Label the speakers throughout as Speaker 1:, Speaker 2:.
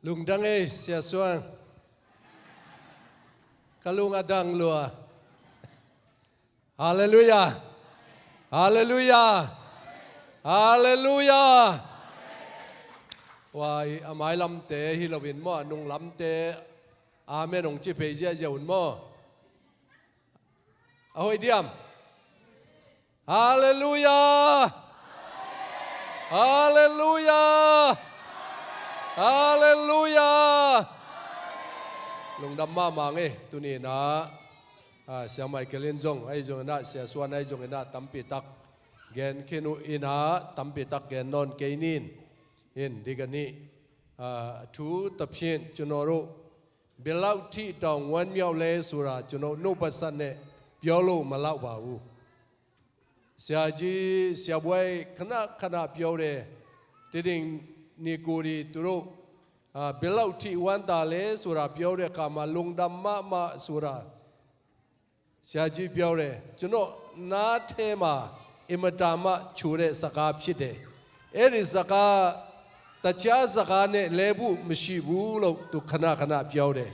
Speaker 1: ลุงดังเสียส่วนกะลุงอดังลัวฮาเลลูยาฮาเลลูยาฮาเลลูยาว่าอามายลำเตะฮิลวินมอนุงลำเตะอาเมนงจิเพยเจ้าเจ้าอุ่นมอเอาไว้เดียมฮาเลลูยาฮาเลลูยาฮาเลลูยาลุงดำมามังตุนีนะเสียงไม่เกลินจงไอ้จงนะเสียส่วนไอ้จงนะตั้มปิตักเกณฑ์ขินุอินะตั้มปิตักเกณฑ์นนเกนินเห็นดีกันนี้ทูตับเชียนจุนโรุเบลล์ที่ตองวันเมียวเลสุราจุนโนุปัสสันเนเปียวลูมาเล่าบ่าวเสียจีเสียบวยขณะเปียวเร่ที่ดิ่งนิกูรีตุรุเบลล์ที่วันตาเลสุราเปียวเร่ขามาลุงดำมาสุราเสียจีเปียวเร่จุนโนนาเทมาอิมตามะชูเรสกาพิเดเอริสกาตาเจ้าสกาเนเลบุมชิบูโลตุขณะเปียวเร่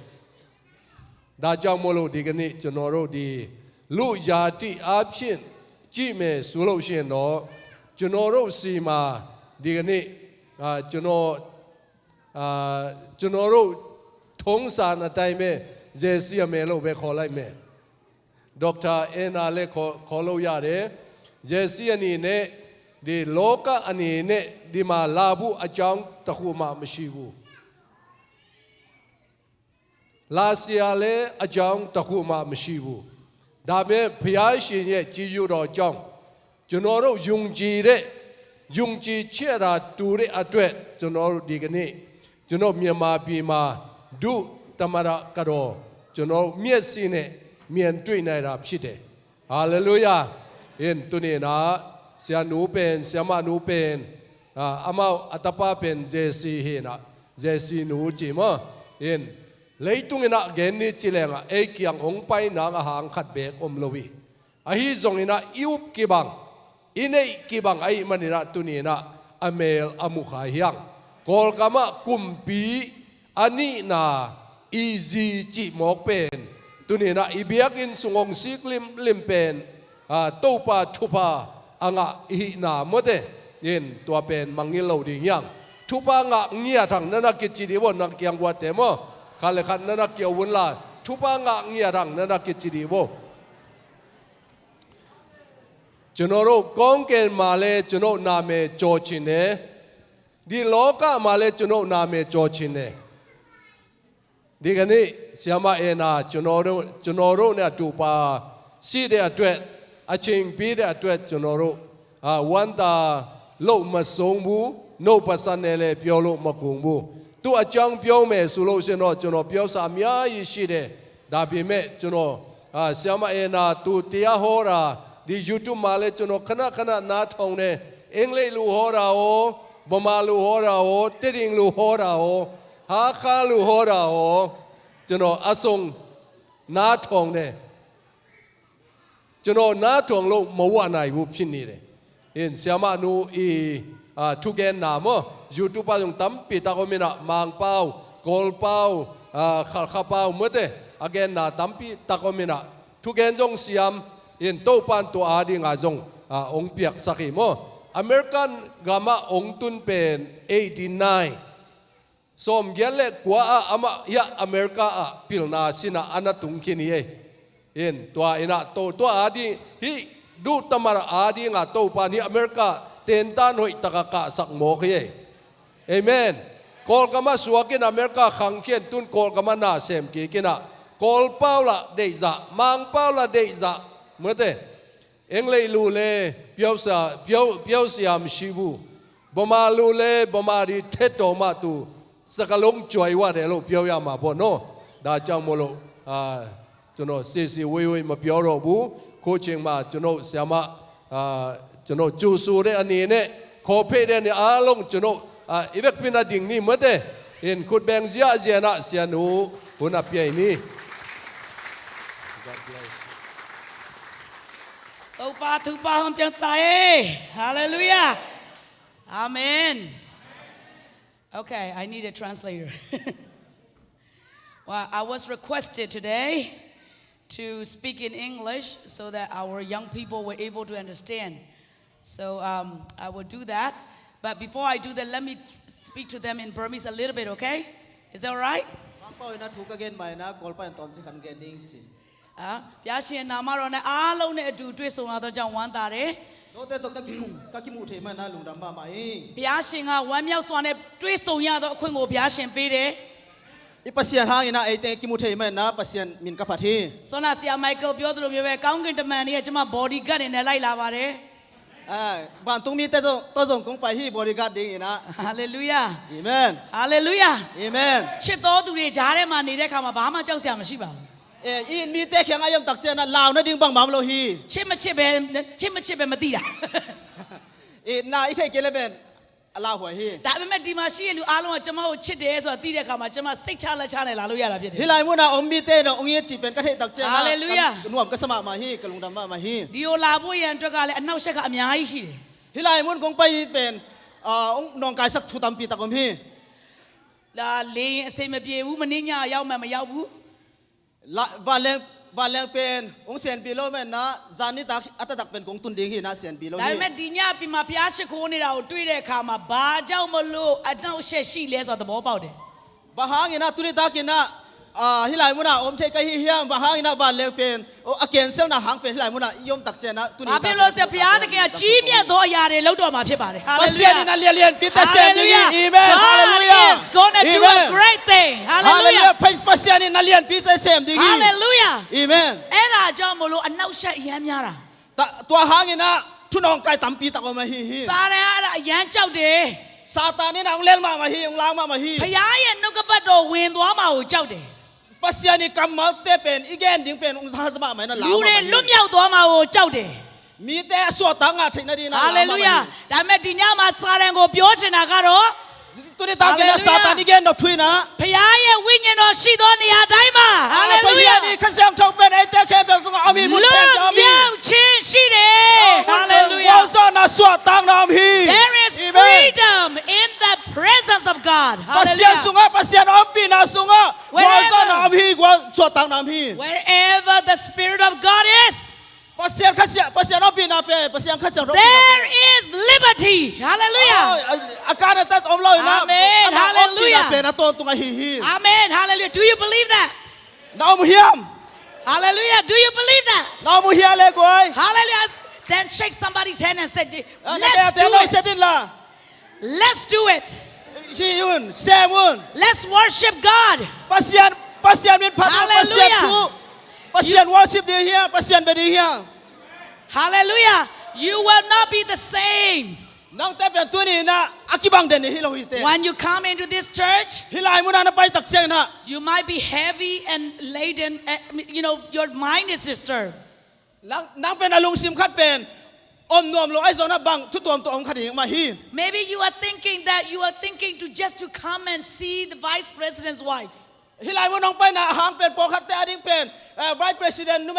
Speaker 1: ดาจางโมโลดีกันนี้จุนโนโรดีลูยาติอาพินจีเมสุโลเชนโนจุนโนโรสีมาดีกันนี้จุนโนโรทงสารอะไรเมเจสีเมโลเบขอไลเมด็อกเตอร์เอ็นอาเลขอโลยาเรเจสีอันนี้เนดีโลกะอันนี้เนดีมาลาบูอาจารย์ตะคูมามชิบูลาเซียเลอาจารย์ตะคูมามชิบูดาเมพยาชินเยจียูรอจังจุนโนโรยุงจีเรยุงจีเชื่อราตูเรอดเวทจุนโนโรดีกันนี้จุนโนเมียมาปีมาดูตมระกระโดจุนโนเมียสิเนเมียนตุยในราพิเดฮาเลลูยาเห็นตุนีนะเสียหนูเป็นเสียมาหนูเป็นอามาอัตปาเป็นเจสีเฮนะเจสีหนูจีมะเห็นเลยตุงนะเกณฑ์นี้จิเลงเอกยังองไปนางหางขัดเบกอมลวีอหิจงนะอิวกิบังอินเอกิบังไอมันนี่นะตุนีนะอเมลอมุขายยังกอลกามะกุมปีอันนี้นะอีซีจิหมอกเป็นตุนีนะอิเบียกินสุงองซิกลิมเป็นตู้ปาทุปาอ่างอินาเมื่อเดเย็นตัวเป็นมังงิโลดิ่งยังทุปางะเงียทางนั้นกิจดีวนักยังวัดเตมข้าเลยขันนั้นเกี่ยววุ่นละทุปางะเงียทางนั้นกิจดีวจุนโรกองเกนมาเลจุนโนนาเมโจชินเนดีโลกามาเลจุนโนนาเมโจชินเนดีกันนี้เสียมาเอนาจุนโรเนี่ยตูปาซีเดอตเวตอาชิงปีเดอตเวตจุนโรวันตาโลมาสงบูโนปัสสันเนเลเปียวโลมากุงบูตัวอาจังเปียวเมสุโลเชนโนจุนโรเปียวสามยายิชิเดดาบิเมจุนโรเสียมาเอนาตูเตียโฮราดียูทูบมาเลยจุนขณะนาทองเนี่ยเอ็งเลยลูฮอราโอบมาลูฮอราโอเตดิงลูฮอราโอฮาคาลูฮอราโอจุนอาทรงนาทองเนี่ยจุนนาทองโลมาว่าไหนบุพินีเลยเห็นเสียมานูอีทุกแกนนามยูทูบไปตรงตั้มปีตาก็มีนะมังเป้ากอลเป้าข้าเป้าเมื่อเตะแกนนาตั้มปีตาก็มีนะทุกแกนจงเสียมเห็นโตปันตัวอาดีงาจงองเปียกสักโมอเมริกันกามาองตุนเป็น89สมเกลเลกว่าอามายะอเมริกาพิลนาสินะอันตุงคินีเห็นตัวอินะตัวอาดีฮิดูตมระอาดีงาโตปันฮิอเมริกาเต็นตันหอยตะกะกะสักโมกเยเอเมนกอลกามาสวกินอเมริกาขังเขียนตุนกอลกามานาเซมกีกินะกอลเป้าละเดจ่ามังเป้าละเดจ่าเมื่อเดเอ็งเลยลูเล่เปียวเสียมชิบูบมาลูเล่บมาดีเทตโตมาตูสกลงจวยว่าเดี๋ยวเปียวยามาบ่โนดาจังโมโลจุนโนซีวิมาเปียวโรบูโคชิงมาจุนโนเสียมาจุนโนจูสูเรอันนี้เนี่ยโคเพเดนี่อาลงจุนโนอีเวกพินาดิ่งนี่เมื่อเดเห็นขุดแบงเสียเจนะเสียหนูหุ่นอภิยนี่
Speaker 2: ตูปาทุปามันเปียงตายฮาเลลูยาอาเมน Okay, I need a translator. Well, I was requested today to speak in English so that our young people were able to understand. So I will do that. But before I do that, let me speak to them in Burmese a little bit, okay? Is that all right? ဘုရားရှင်နာမတော်နဲ့အားလုံးနဲ့အတူတွေ့ဆုံလာသောကြောင့်ဝမ်းသာတယ်ဘုရားရှင်ကဝမ်းမြောက်စွာနဲ့တွေ့ဆုံရသောအခွင့်ကိုဘုရားရှင်ပေးတယ်ဆောနာဆရာမိုက်ကယ်ပြောသလိုမျိုးပဲကောင်းကင်တမန်တွေကကျွန်မ body guard တွေနဲ့လိုက်လာပါတယ်ဘာတုံးမြတဲ့တော့ဇုံကုန်းပါဟီ body guard တွေနာ hallelujah amen hallelujah amen ချစ်တော်သူတွေကြားထဲမှာနေတဲ့အခါမှာဘာမှကြောက်စရာမရှိပါဘူးอินมีแต่แข็งอายมตักเจนะลาวนะดิ้งบังบามโลฮีชิมชิบไม่ตีด่ะนาอีเทเกลเป็นลาวหัวฮีแต่ไม่ดีมาชีลูอาลงจะมาชิดเดสว่าตีเด็กเขามาจะมาซิกชาละชาในลาวลุยาละพี่ฮิไลมุนะอมมีเตนะองค์ยี่จีเป็นกระเทตักเจนะฮาเลลูยาหนุ่มก็สมัครมาฮีกลุงดำมาฮีดิโอลาบุยันตระกาเลอันน่าเชื่อกับอเมียฮีชีฮิไลมุนคงไปเป็นองค์นองกายสักทุตัมปีตะกมฮีลาเลเซมเปียวูมันนี่ยาวมายวบูวาเลงเป็นองเสียนปีโลแม่นะจานิตักอัตตักเป็นกงตุนดิ้งฮีนะเสียนปีโลแต่แม่ดิญญาปีมาพยาชิโคนี่เราด้วยเด็กขามาบ้าเจ้ามาลูอันน่าเชื่อชีเลสตัวบ่เป่าเด้บ้าหางินะตุนิตักกินะฮิไลมุนะอมเทกะฮีเฮียมบ้าหางินะวาเลงเป็นอเกนเซลนะหางเป็นฮิไลมุนะยมตักเจนะตุนิตักเป็นโลเสียพยาตะเกียจีเมียตัวอยาเรเล่าตัวมาเพียบาเลยฮาเลลูยานี่นะเลียนปีเตเซนนี่อาเมนฮาเลลูยา God is gonna do a great thing ฮาเลลูยาเพสปัสยานี่นะเลียนปีเตเซมดิฮาเลลูยาอาเมนเอ็น่าจอมโลอันน่าเชื่อยันยาระตัวหางินะทุนองไก่ตัมปีตะกมาฮีซาเรอะยันเจ้าเดซาตานนี่นะองเลนมาฮีองลางมาฮีพยาเย็นนุกบัดโดเวนตัวมาโอเจ้าเดปัสยานี่กำมาเตเป็นอีแกนดิ้งเป็นองศาสมาไหมนั่นลาวยูเรลุ่มยาวตัวมาโอเจ้าเดมีแต่สวดตั้งอาทิตย์นาดีนะฮาเลลูยาแต่แม่ดิญญามาซาเรงโกเปียวชนะกันหรอตัวนี้ตากินนะซาตานี่แกนดอกทุยนะพยาเย่วิญญาณชีตัวนี้อาได้มาฮาเลลูยานี่ข้าเสียงชงเป็นไอเตะแค่เป็นสงฆ์อามีมุดเป็นอามีลุ่มยาวชินชีเดฮาเลลูยาว่าซานะสวดตั้งน้ำฮี There is freedom in the presence of God ปัสยาสุงะปัสยาน้ำปีนะสุงะว่าซาน้ำฮีว่าสวดตั้งน้ำฮี Wherever the Spirit of God is there is liberty. Hallelujah. Amen. Hallelujah. Amen. Hallelujah. Do you believe that? Hallelujah. Do you believe that? Hallelujah. Then shake somebody's hand and say, let's do it. Let's do it. Let's worship God. Hallelujah. Worship here. Hallelujah. You will not be the same. When you come into this church, you might be heavy and laden. You know, your mind is disturbed. Maybe you are thinking that you are thinking to come and see the vice president's wife. Hilai mo nong pai na hang pen pokhat te ading pen vice president nu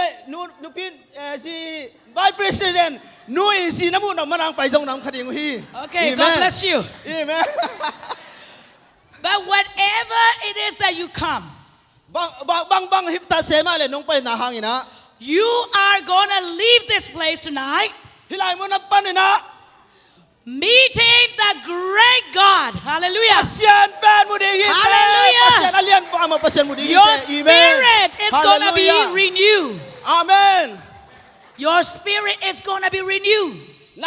Speaker 2: pin si vice president nu si namu na manang pai jong nam khading hi. Okay, God bless you. Amen. But whatever it is that you come, bang hifta sema le nong pai na hang ina. You are gonna leave this place tonight. Hilai mo na pan ina. Meeting the great God. Hallelujah. Hallelujah. Your spirit is going to be renewed. Amen. Your spirit is going to be renewed. You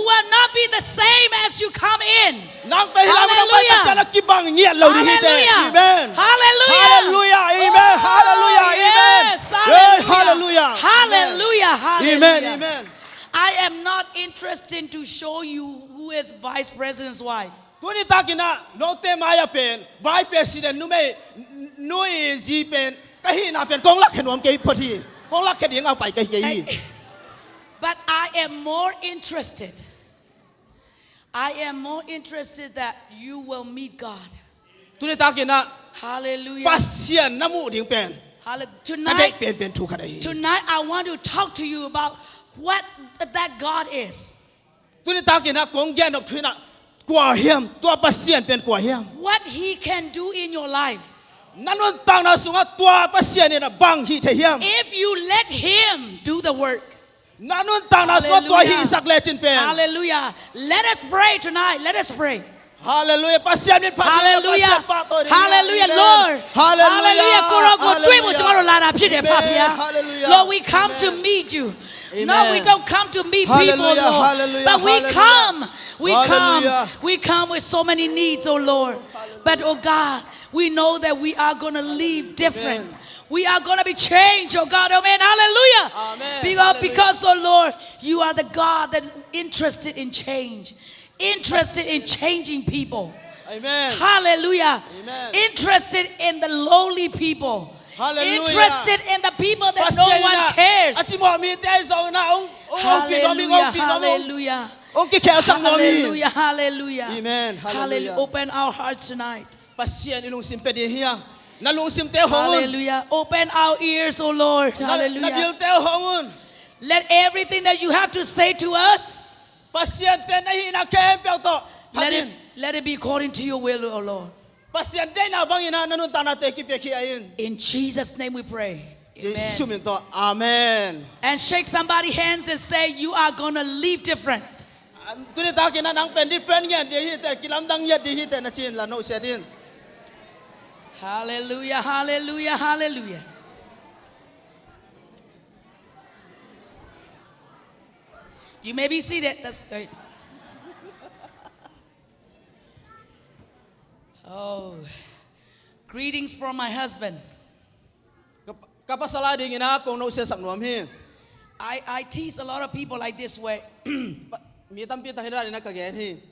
Speaker 2: will not be the same as you come in. Hallelujah. Hallelujah. Hallelujah. Amen. Hallelujah. Hallelujah. Hallelujah. Amen. Amen. I am not interested to show you who is vice president's wife. Vice president but I am more interested. I am more interested that you will meet God. Hallelujah. Tonight I want to talk to you about what that God is.
Speaker 3: ตุนิตากินะกงแกนออกทุยนะกว่าเฮียมตัวปัสเซียนเป็นกว่าเฮียม
Speaker 2: What he can do in your life.
Speaker 3: นั่นวันต่างนาสุงะตัวปัสเซียนเนี่ยนะบังฮีเทียม
Speaker 2: If you let him do the work.
Speaker 3: นั่นวันต่างนาสุงะตัวฮีสักเลจินเป็น
Speaker 2: Hallelujah. Let us pray tonight. Let us pray.
Speaker 3: Hallelujah. Hallelujah.
Speaker 2: Hallelujah, Lord. Hallelujah. Lord, we come to meet you. No, we don't come to meet people, Lord. But we come with so many needs, oh Lord. But oh God, we know that we are going to leave different. We are going to be changed, oh God. Amen. Hallelujah. Because, oh Lord, you are the God that interested in change. Interested in changing people.
Speaker 3: Amen.
Speaker 2: Hallelujah.
Speaker 3: Amen.
Speaker 2: Interested in the lowly people.
Speaker 3: Hallelujah.
Speaker 2: Interested in the people that no one cares. Hallelujah. Hallelujah. Hallelujah.
Speaker 3: Amen.
Speaker 2: Hallelujah. Open our hearts tonight.
Speaker 3: Hallelujah.
Speaker 2: Open our ears, oh Lord. Hallelujah. Let everything that you have to say to us, let it be according to your will, oh Lord. In Jesus' name we pray. Amen.
Speaker 3: Amen.
Speaker 2: And shake somebody's hands and say, you are going to live different. Hallelujah, hallelujah, hallelujah. You may be seated. That's great. Oh, greetings from my husband. I tease a lot of people like this way.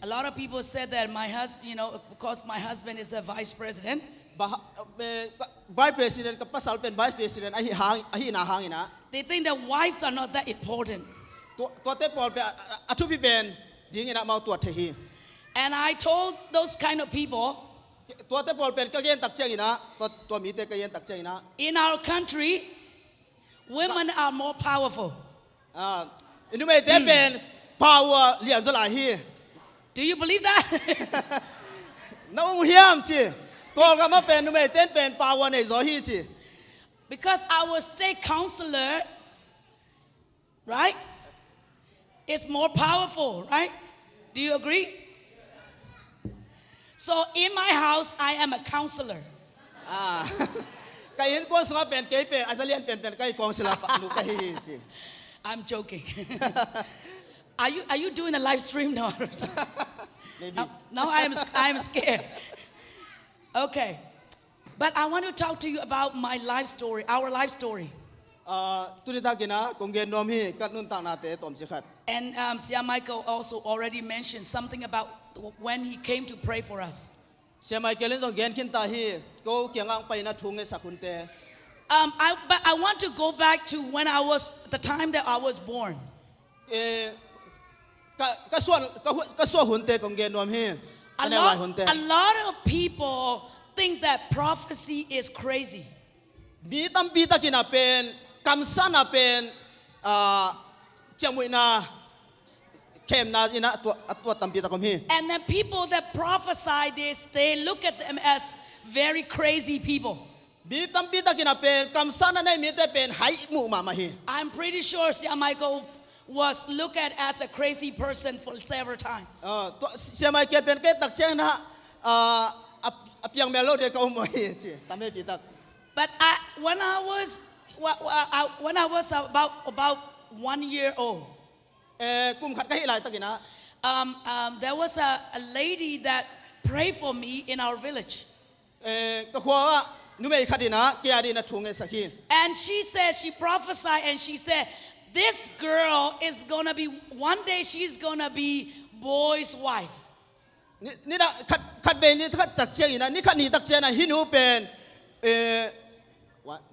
Speaker 2: A lot of people said that my husband, because my husband is a vice president.
Speaker 3: Vice President Vice President
Speaker 2: They think that wives are not that important. And I told those kind of people, in our country, women are more powerful. Do you believe that? Because our state councilor, right, is more powerful, right? Do you agree? So in my house, I am a counselor. I'm joking. Are you doing a live stream now?
Speaker 3: Maybe.
Speaker 2: Now I am scared. Okay. But I want to talk to you about my life story, our life story. And Sia Michael also already mentioned something about when he came to pray for us. But I want to go back to when the time that I was born. A lot of people think that prophecy is crazy. And then people that prophesy this, they look at them as very crazy people. I'm pretty sure Sia Michael was looked at as a crazy person for several times. But when I was about 1 year old, there was a lady that prayed for me in our village. And she said, she prophesied and she said, this girl is going to be, one day she's going to be boy's wife.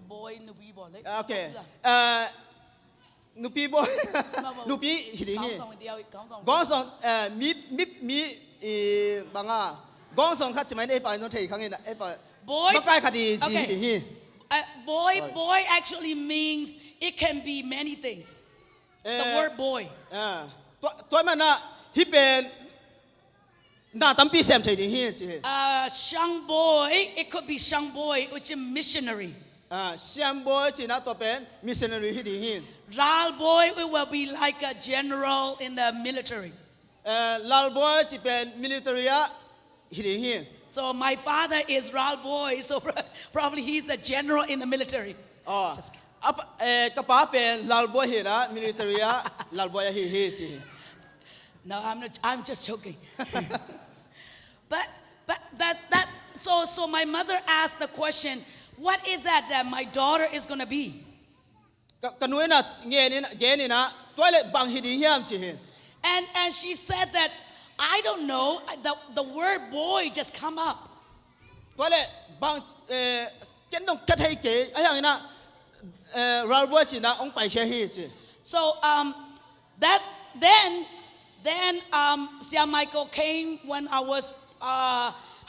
Speaker 2: Boy,
Speaker 3: okay. Nupi boy, nupi hilingi. Gongsong banga. Gongsong kat cuma ini apa? Nanti kangin apa? Bagai kadi si hilingi.
Speaker 2: Boy actually means it can be many things. The word boy.
Speaker 3: Tuai mana hi pen na tampi sem thei ding hi chi
Speaker 2: Shang boy, it could be Shang boy, which is missionary.
Speaker 3: sem boy chi na to pen missionary hi ding hi
Speaker 2: Ral boy, it will be like a general in the military.
Speaker 3: lal boy chi pen military a hi ding hi
Speaker 2: So my father is Ral boy, so probably he's a general in the military. Just kidding.
Speaker 3: ka pa pen lal boy hi na military a lal boy hi hi chi
Speaker 2: No, I'm not. I'm just joking. but so my mother asked the question, what is that my daughter is going to be?
Speaker 3: ka nuai na ge ni na toilet bang hi ding hiam chi hi
Speaker 2: And she said that, I don't know, the word boy just come up.
Speaker 3: toilet bang ken dong ka thai ke ayang na ral boy chi na ong pai khe hi chi
Speaker 2: So then Sia Michael came when I was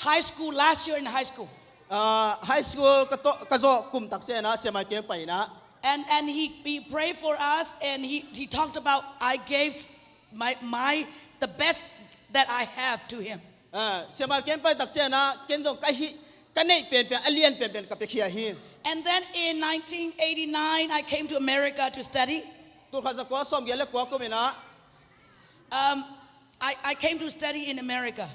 Speaker 2: high school, last year in high school.
Speaker 3: high school ka zo kum tak se na se mai ke pai na
Speaker 2: And he prayed for us, and he talked about, I gave the best that I have to him.
Speaker 3: se mai ke pai tak se na ken dong ka hi ka nei pen pen alien pen pen ka pe khia hi
Speaker 2: And then in 1989, I came to America to study.
Speaker 3: tu kha za ko som ge le ko ko me na
Speaker 2: I came to study in America.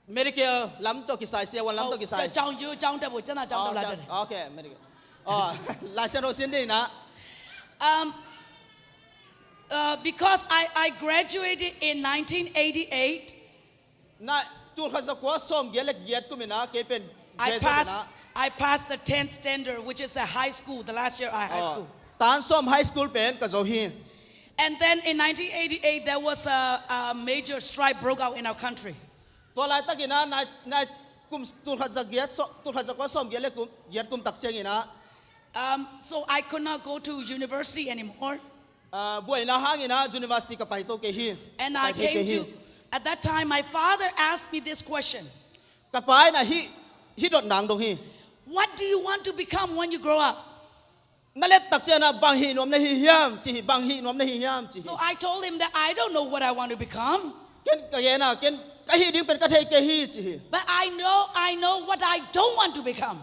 Speaker 3: medical lam to ki sai se wan lam to ki sai
Speaker 2: ကျောင်းယူကျောင်းတက်ဖို့ကျွန်တော်ကျောင်းတက်လာတယ်
Speaker 3: okay medical license ro sin dei na
Speaker 2: Because I graduated in 1988.
Speaker 3: na tu kha za ko som ge le yet ku me na ke pen
Speaker 2: I passed the 10th standard, which is the high school, the last year I high school.
Speaker 3: tan som high school pen ka zo hi
Speaker 2: And then in 1988, there was a major strike broke out in our country.
Speaker 3: to lai ta ki na kum tu kha za ge so tu kha za ko som ge le kum yet kum tak cheng ina
Speaker 2: So I could not go to university anymore.
Speaker 3: boy na hang ina university ka pai to ke hi
Speaker 2: And I came to, at that time, my father asked me this question.
Speaker 3: ka pai na hi dot nang dong hi
Speaker 2: What do you want to become when you grow up?
Speaker 3: na let tak se na bang hi nom na hi hiam chi bang hi nom na hi hiam chi
Speaker 2: So I told him that I don't know what I want to become.
Speaker 3: ken ka ye na ken ka hi ding pen ka thei ke hi chi
Speaker 2: But I know what I don't want to become.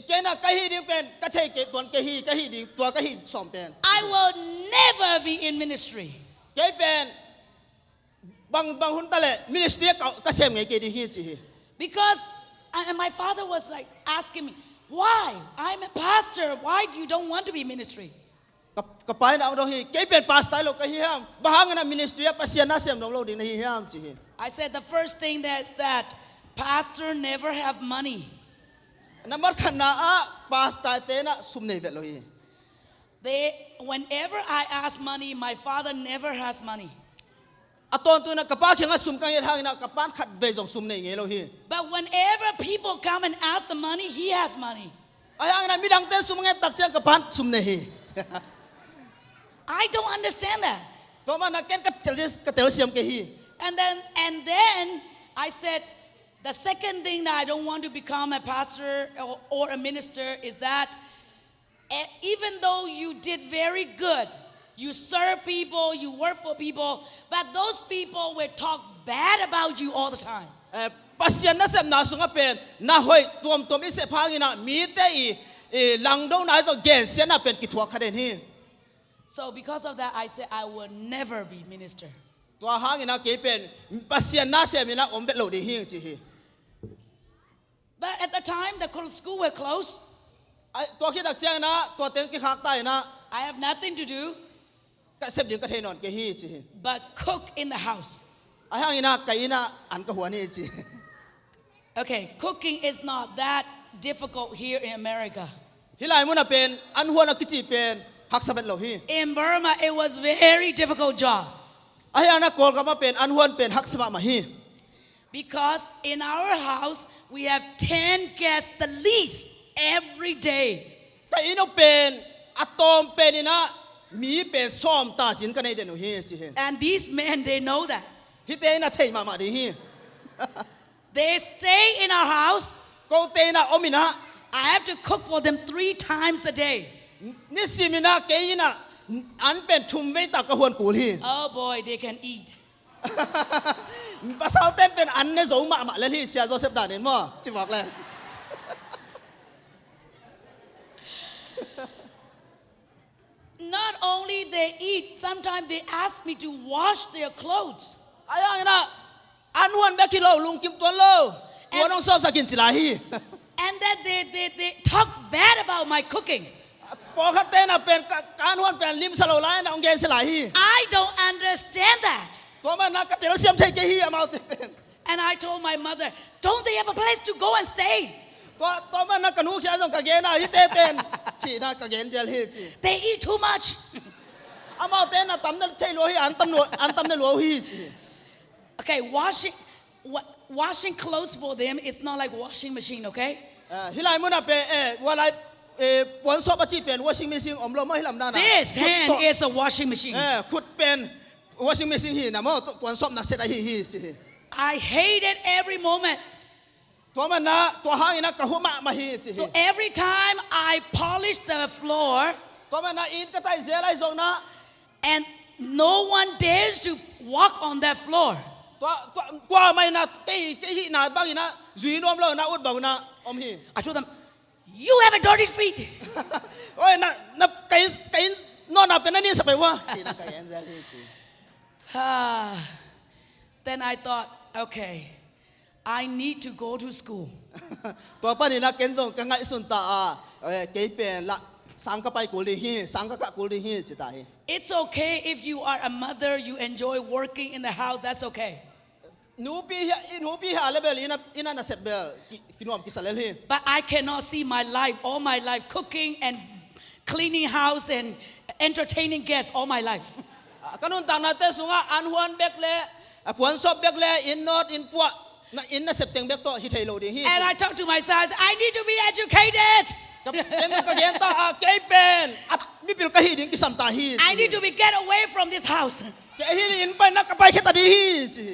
Speaker 3: ken na ka hi ding pen ka thei ke ton ke hi ding tua ka hi som pen
Speaker 2: I will never be in ministry.
Speaker 3: ke pen bang hun ta le ministry ka sem ngai ke di hi chi
Speaker 2: Because and my father was like asking me, why? I'm a pastor. Why you don't want to be ministry?
Speaker 3: ka pai na dong hi ke pen pastor lo ka hi ham bahang na ministry pa sian na sem dong lo ding na hi ham chi
Speaker 2: I said the first thing is that pastor never have money.
Speaker 3: number khan na a pastor te na sum nei ve lo hi
Speaker 2: Whenever I ask money, my father never has money.
Speaker 3: aton tu na ka pa khenga sum ka ye hang na ka pan khat ve jong sum nei nge lo hi
Speaker 2: But whenever people come and ask the money, he has money.
Speaker 3: ayang na midang te sum nge tak chang ka pan sum nei hi
Speaker 2: I don't understand that.
Speaker 3: to ma na ken ka tel siam ke hi
Speaker 2: And then I said, the second thing that I don't want to become a pastor or a minister is that even though you did very good, you serve people, you work for people, but those people will talk bad about you all the time.
Speaker 3: pasian na sem na sunga pen na hoi tom ise phangina mi te I lang do na zo gen sian na pen ki thua khaden hi
Speaker 2: So because of that, I said I will never be minister.
Speaker 3: to hangina ke pen pasian na sem ina om be lo di hi chi hi
Speaker 2: But at the time, the school were closed.
Speaker 3: ai to ki dak chang na to ten ki khak tai na
Speaker 2: I have nothing to do
Speaker 3: ka sem ding ka the non ke hi chi hi
Speaker 2: but cook in the house.
Speaker 3: ai hangina kai na an ka huan hi chi
Speaker 2: Okay, cooking is not that difficult here in America.
Speaker 3: hilai mun na pen an huan ki chi pen hak sabet lo hi
Speaker 2: In Burma, it was very difficult job.
Speaker 3: ai ana kol ka ma pen an huan pen hak sama ma hi
Speaker 2: Because in our house, we have 10 guests the least every day.
Speaker 3: ka ino pen atom pen ina mi pen som ta sin ka nei de no hi chi hi
Speaker 2: And these men, they know that.
Speaker 3: hi te na thei ma di hi
Speaker 2: They stay in our house.
Speaker 3: ko te na omina
Speaker 2: I have to cook for them 3 times a day.
Speaker 3: ni simina ke ina อันเป็นทุมไว้ตากระหวนกูลี
Speaker 2: Oh boy, they can eat.
Speaker 3: ภาษาเต็มเป็นอันในสงมาเลยที่เสียโจเซฟดานินมั่วจิบอกเลย
Speaker 2: Not only they eat, sometimes they ask me to wash their clothes.
Speaker 3: ไอ้ยังนะอันวันแบกกิโลลุงกิมตัวโลตัวน้องชอบสกินจิลาฮี
Speaker 2: And that they talk bad about my cooking.
Speaker 3: ปกติน่ะเป็นการวันเป็นลิมสโลไลน์นะองเกนสลาฮี
Speaker 2: I don't understand that.
Speaker 3: ตัวมันนักกติเราเสียมใช้เกฮีมาเป็น
Speaker 2: And I told my mother, don't they have a place to go and stay?
Speaker 3: ตัวมันนักกนูเชียร์ส่งกะเกน่ะฮิเตเตนที่นักกะเกนเจลฮีสิ
Speaker 2: They eat too much.
Speaker 3: อามาเตนน่ะตำนั่นเทโลฮีอันตำนั่นโลฮีสิ
Speaker 2: Okay, washing clothes for them is not like washing machine, okay?
Speaker 3: ฮิไลมุนน่ะเป็นว่าไรปวนซอบจีเป็น washing machine อมลมไม่ฮิลำนานะ
Speaker 2: This hand is a washing machine.
Speaker 3: ขุดเป็น washing machine ฮีนะมั่วปวนซอบนักเสดฮีสิ
Speaker 2: I hate it every moment.
Speaker 3: ตัวมันนะตัวหางอีนักกะหุมะมาฮีสิ
Speaker 2: So every time I polish the floor,
Speaker 3: ตัวมันนะอินก็ไตเสียไรส่งนะ
Speaker 2: and no one dares to walk on that floor.
Speaker 3: ตัวกว่าไม่นะตีฮีนาบางอีนะจุยนอมเลยนะอุดบางนะอมฮี
Speaker 2: I told them, you have a dirty feet.
Speaker 3: โอ้ยนะไก่นอนนับเป็นนั่นนี่สบายวะสินะไก่เอ็นเซลฮีสิ
Speaker 2: Then I thought, okay, I need to go to school.
Speaker 3: ตัวป้านี่นะเกณฑ์ส่งกังไงสุนตาเกย์เป็นละสังกไปกูลีฮีสังกะกูลีฮีสิตาฮี
Speaker 2: It's okay if you are a mother, you enjoy working in the house, that's okay.
Speaker 3: หนูปีหาเลเบลอินะเสร็จเบลกินวมกิสเลฮี
Speaker 2: But I cannot see my life, all my life, cooking and cleaning house and entertaining guests all my life.
Speaker 3: ก็นุ่นต่างนาเตสุงะอันฮวนเบกเล่ผวนซอบเบกเล่อินนอตอินปัวอินนะเสพเต็งเบกโตฮิเทโลดีฮี
Speaker 2: And I talk to my sons, I need to be educated.
Speaker 3: กับเอ็นก็เย็นตาเกย์เป็นมีปิลกะฮีดิ้งกิสัมตาฮี
Speaker 2: I need to be get away from this house.
Speaker 3: เกย์ฮีอินไปนักไปแค่ตาดีฮีสิ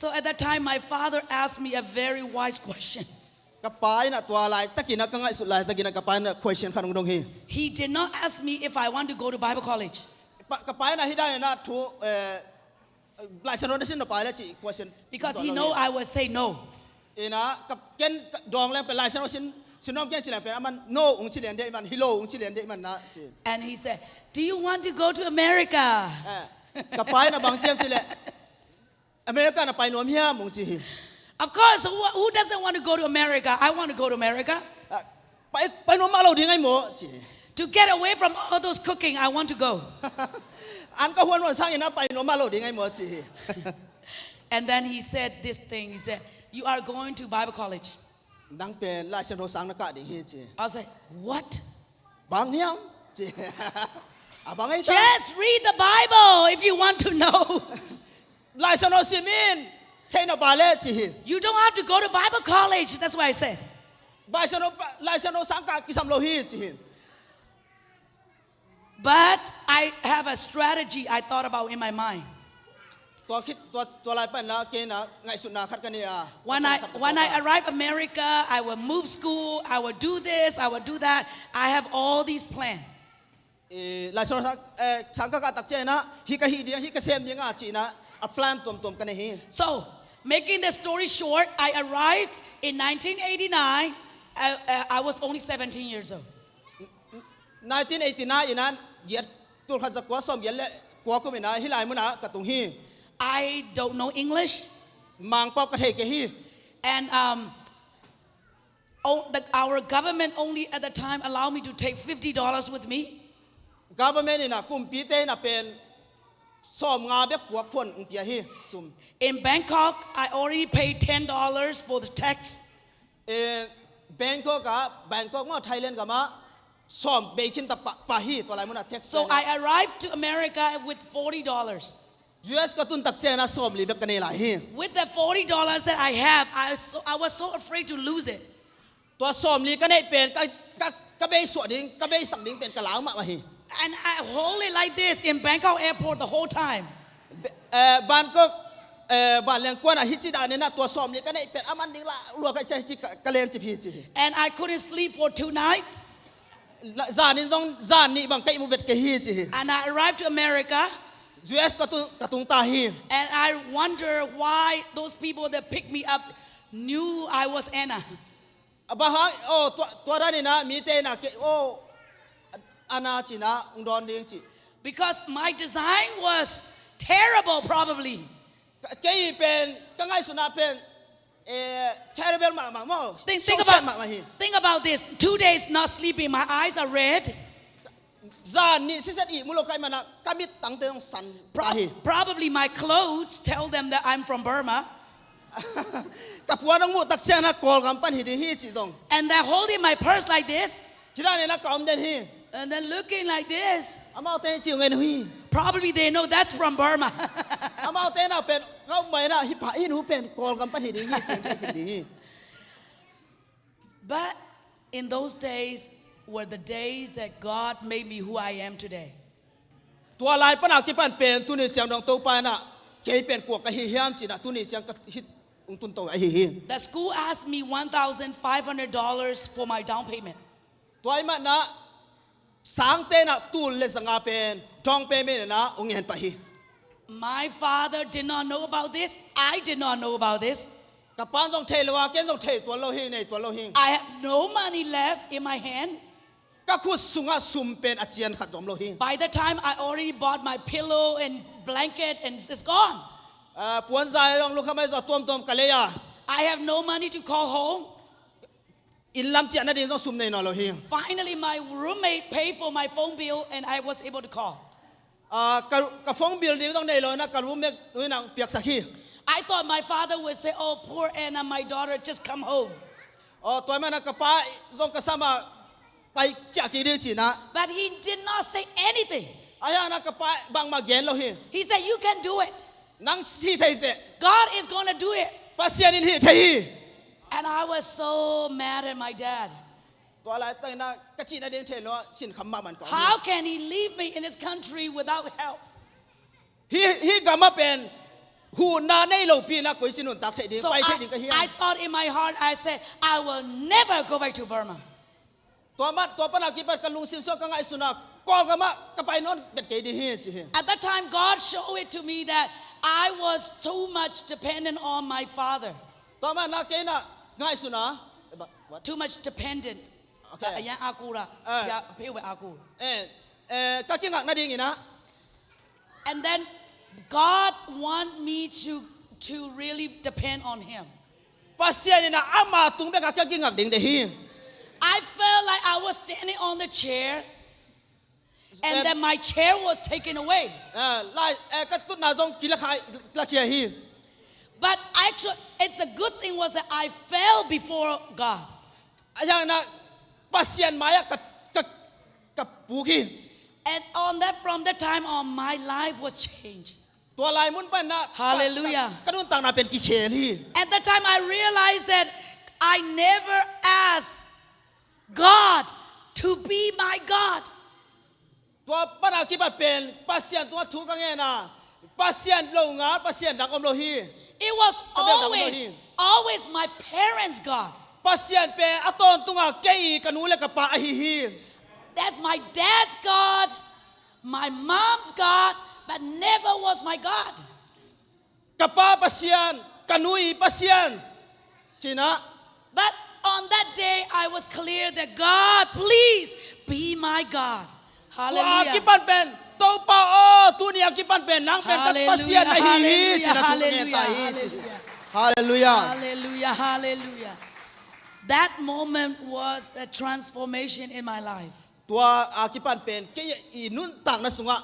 Speaker 2: So at that time, my father asked me a very wise question.
Speaker 3: กับไปนะตัวอะไรตะกี้นักกังไงสุดเลยตะกี้นักกับไปนะ question ขันงดงฮี
Speaker 2: He did not ask me if I want to go to Bible college.
Speaker 3: กับไปนะที่ได้นะทูหลายสนนได้สินไปแล้วจี question
Speaker 2: Because he know I would say no.
Speaker 3: นะกับเกณฑ์ดองแล้วเป็นหลายสนนสินน้องเกณฑ์สิแหลเป็นมัน no องค์ชิเลียนได้มัน hello องค์ชิเลียนได้มันนะจี
Speaker 2: And he said, do you want to go to America?
Speaker 3: กับไปนะบางเชียมชิเลียอเมริกานะไปโนมเฮียมงจี
Speaker 2: Of course, who doesn't want to go to America? I want to go to America.
Speaker 3: ไปโนมมาเราดีไงหมอจี
Speaker 2: To get away from all those cooking, I want to go.
Speaker 3: อันก็หวนวันสร้างอีนะไปโนมมาเราดีไงหมอจี
Speaker 2: And then he said this thing. He said, you are going to Bible college.
Speaker 3: ดังเป็นหลายสนนสังนักดีฮีจี
Speaker 2: I was like, what?
Speaker 3: บางเฮียมจีบางไอ้
Speaker 2: Just read the Bible if you want to know.
Speaker 3: หลายสนนสิมินใช่นะบาเลจี
Speaker 2: You don't have to go to Bible college. That's what I said.
Speaker 3: หลายสนนสังกัดกิสัมโลฮีจี
Speaker 2: But I have a strategy I thought about in my mind.
Speaker 3: ตัวคิดตัวลายเป็นแล้วเกณฑ์นะไงสุดนาคัดกันเนี่ย
Speaker 2: When I arrive America, I will move school. I will do this. I will do that. I have all these plans.
Speaker 3: หลายสนสังกัดตักเจนะฮิกะฮีเดียฮิกะเซมยังอ่ะจีนะอัพพลานตุ่มกันเนี่ย
Speaker 2: So, making the story short, I arrived in 1989. I was only 17 years old.
Speaker 3: 1989อีนั้นเหยียดตุลขัดสกัวสมเหยียดและกัวกุมินะฮิลายมุนะกะตุงฮี
Speaker 2: I don't know English.
Speaker 3: มังปอกกะเทกะฮี
Speaker 2: And our government only at the time allowed me to take $50 with me.
Speaker 3: government นี่นะกลุ่มปีเต้น่ะเป็นสอมงาเบียกัวควนองเปียฮีซุม
Speaker 2: In Bangkok, I already paid $10 for the tax.
Speaker 3: แบงกอกว่าไทยแลนด์กับมาสอมเบคินตะปะฮีตัวอะไรมุนะ tax
Speaker 2: So I arrived to America with $40.
Speaker 3: US ก็ตุนตักเซนะสอมลีเบกันนี่หลายฮี
Speaker 2: With the $40 that I have, I was so afraid to lose it.
Speaker 3: ตัวสอมลีก็ได้เป็นก็เบยสวดดิ้งก็เบยสังดิ้งเป็นกะลาวมาฮี
Speaker 2: And I hold it like this in Bangkok airport the whole time.
Speaker 3: บ้านก็บ้านเลี้ยงกวนอ่ะฮิจิดาเนี่ยนะตัวสอมลีก็ได้เป็นอามันดิ้งละรัวก็ใช้จิกะเลนจิพีจิ
Speaker 2: And I couldn't sleep for 2 nights.
Speaker 3: zanin zong zani bang kai mu vet ke hi chi
Speaker 2: And I arrived to America,
Speaker 3: US katung ta hi
Speaker 2: and I wonder why those people that picked me up knew I was Anna.
Speaker 3: abaha to ra ni na mi te na ke ana chi na ungdon ding chi
Speaker 2: Because my design was terrible, probably.
Speaker 3: ke pen ka ngai suna pen terrible ma mo
Speaker 2: Think about this. 2 days not sleeping, my eyes are red.
Speaker 3: zan ni si set I mulo kai mana kamit tang te san ta hi
Speaker 2: Probably my clothes tell them that I'm from Burma.
Speaker 3: kapuan ang mu tak chen na kol gam pan hi di hi chi zong
Speaker 2: And they're holding my purse like this,
Speaker 3: chira ne na kaum den hi
Speaker 2: and then looking like this.
Speaker 3: amao te chi ngai hui
Speaker 2: Probably they know that's from Burma.
Speaker 3: amao te na pen ngau mai na hi pa in hu pen kol gam pan hi di hi chi hi di
Speaker 2: But in those days were the days that God made me who I am today.
Speaker 3: tua lai pan ak ti pan pen tu ni siang dong to pa na ke pen ko ka hi hiam chi na tu ni siang ka hit ung tun to hi hi
Speaker 2: The school asked me $1,500 for my down payment.
Speaker 3: toy ma na sang te na tu le sanga pen tong pe me na ung hen pa hi
Speaker 2: My father did not know about this. I did not know about this.
Speaker 3: ka pan jong the lo wa ken jong the to lo hi nei to lo hi
Speaker 2: I have no money left in my hand.
Speaker 3: ka khu sunga sum pen a chian khat dom lo hi
Speaker 2: By the time I already bought my pillow and blanket and it's gone.
Speaker 3: puan zai long lu khamai zo tom ka le ya
Speaker 2: I have no money to call home.
Speaker 3: in lam chian na ding jong sum nei no lo hi
Speaker 2: Finally, my roommate paid for my phone bill and I was able to call.
Speaker 3: ka phong bil ding jong nei lo na ka ru me nu na piak sa hi
Speaker 2: I thought my father would say, "Oh, poor Anna, my daughter, just come home."
Speaker 3: toy ma na ka pa jong ka sama pai cha chi di chi na
Speaker 2: But he did not say anything.
Speaker 3: aya na ka pa bang ma gen lo hi
Speaker 2: He said, "You can do it.
Speaker 3: nang si thai te
Speaker 2: God is going to do it."
Speaker 3: pasian in hi thai
Speaker 2: And I was so mad at my dad.
Speaker 3: to la tai na ka chi na ding the lo sin kham ma man ko
Speaker 2: How can he leave me in his country without help?
Speaker 3: hi gama pen hu na nei lo pi na koi sinun tak thai ding
Speaker 2: So
Speaker 3: pai thai ding ka hi
Speaker 2: I thought in my heart, I said, I will never go back to Burma.
Speaker 3: to pa na ki pa ka lung sim so ka ngai suna ko gama ka pai non bet ke di hi chi
Speaker 2: At that time, God showed it to me that I was too much dependent on my father.
Speaker 3: to ma na ke na ngai suna what
Speaker 2: Too much dependent.
Speaker 3: Okay.
Speaker 2: Ayan ako ra. Ya, pewe ako.
Speaker 3: ka ki ngak na ding ina
Speaker 2: And then God want me to really depend on him.
Speaker 3: pasian ina ama tung be ka ki ngak ding de hi
Speaker 2: I felt like I was standing on the chair and then my chair was taken away.
Speaker 3: lai ka tu na jong ki la khai la chia hi
Speaker 2: But actually, it's a good thing was that I fell before God.
Speaker 3: ayang na pasian maya ka pu ki
Speaker 2: And from that time on, my life was changed.
Speaker 3: to lai mun pa na
Speaker 2: Hallelujah.
Speaker 3: ka nun tang na pen ki khel hi
Speaker 2: At that time, I realized that I never asked God to be my God.
Speaker 3: to pa na ki pa pen pasian to thu ka nge na pasian lo nga pasian dang om lo hi
Speaker 2: It was
Speaker 3: Kabel na ulo
Speaker 2: always my parents' God.
Speaker 3: pasian pe aton tunga kei kanule ka pa hi hi
Speaker 2: That's my dad's God, my mom's God, but never was my God.
Speaker 3: ka pa pasian kanui pasian china
Speaker 2: But on that day, I was clear that God, please be my God.
Speaker 3: to ki
Speaker 2: Hallelujah.
Speaker 3: pan pen to pa tu ni ki pan pen nang pen ka pasian na hi hi china tu ne ta hi hallelujah
Speaker 2: Hallelujah. Hallelujah. That moment was a transformation in my life.
Speaker 3: tua ki pan pen ke I nun tang na sunga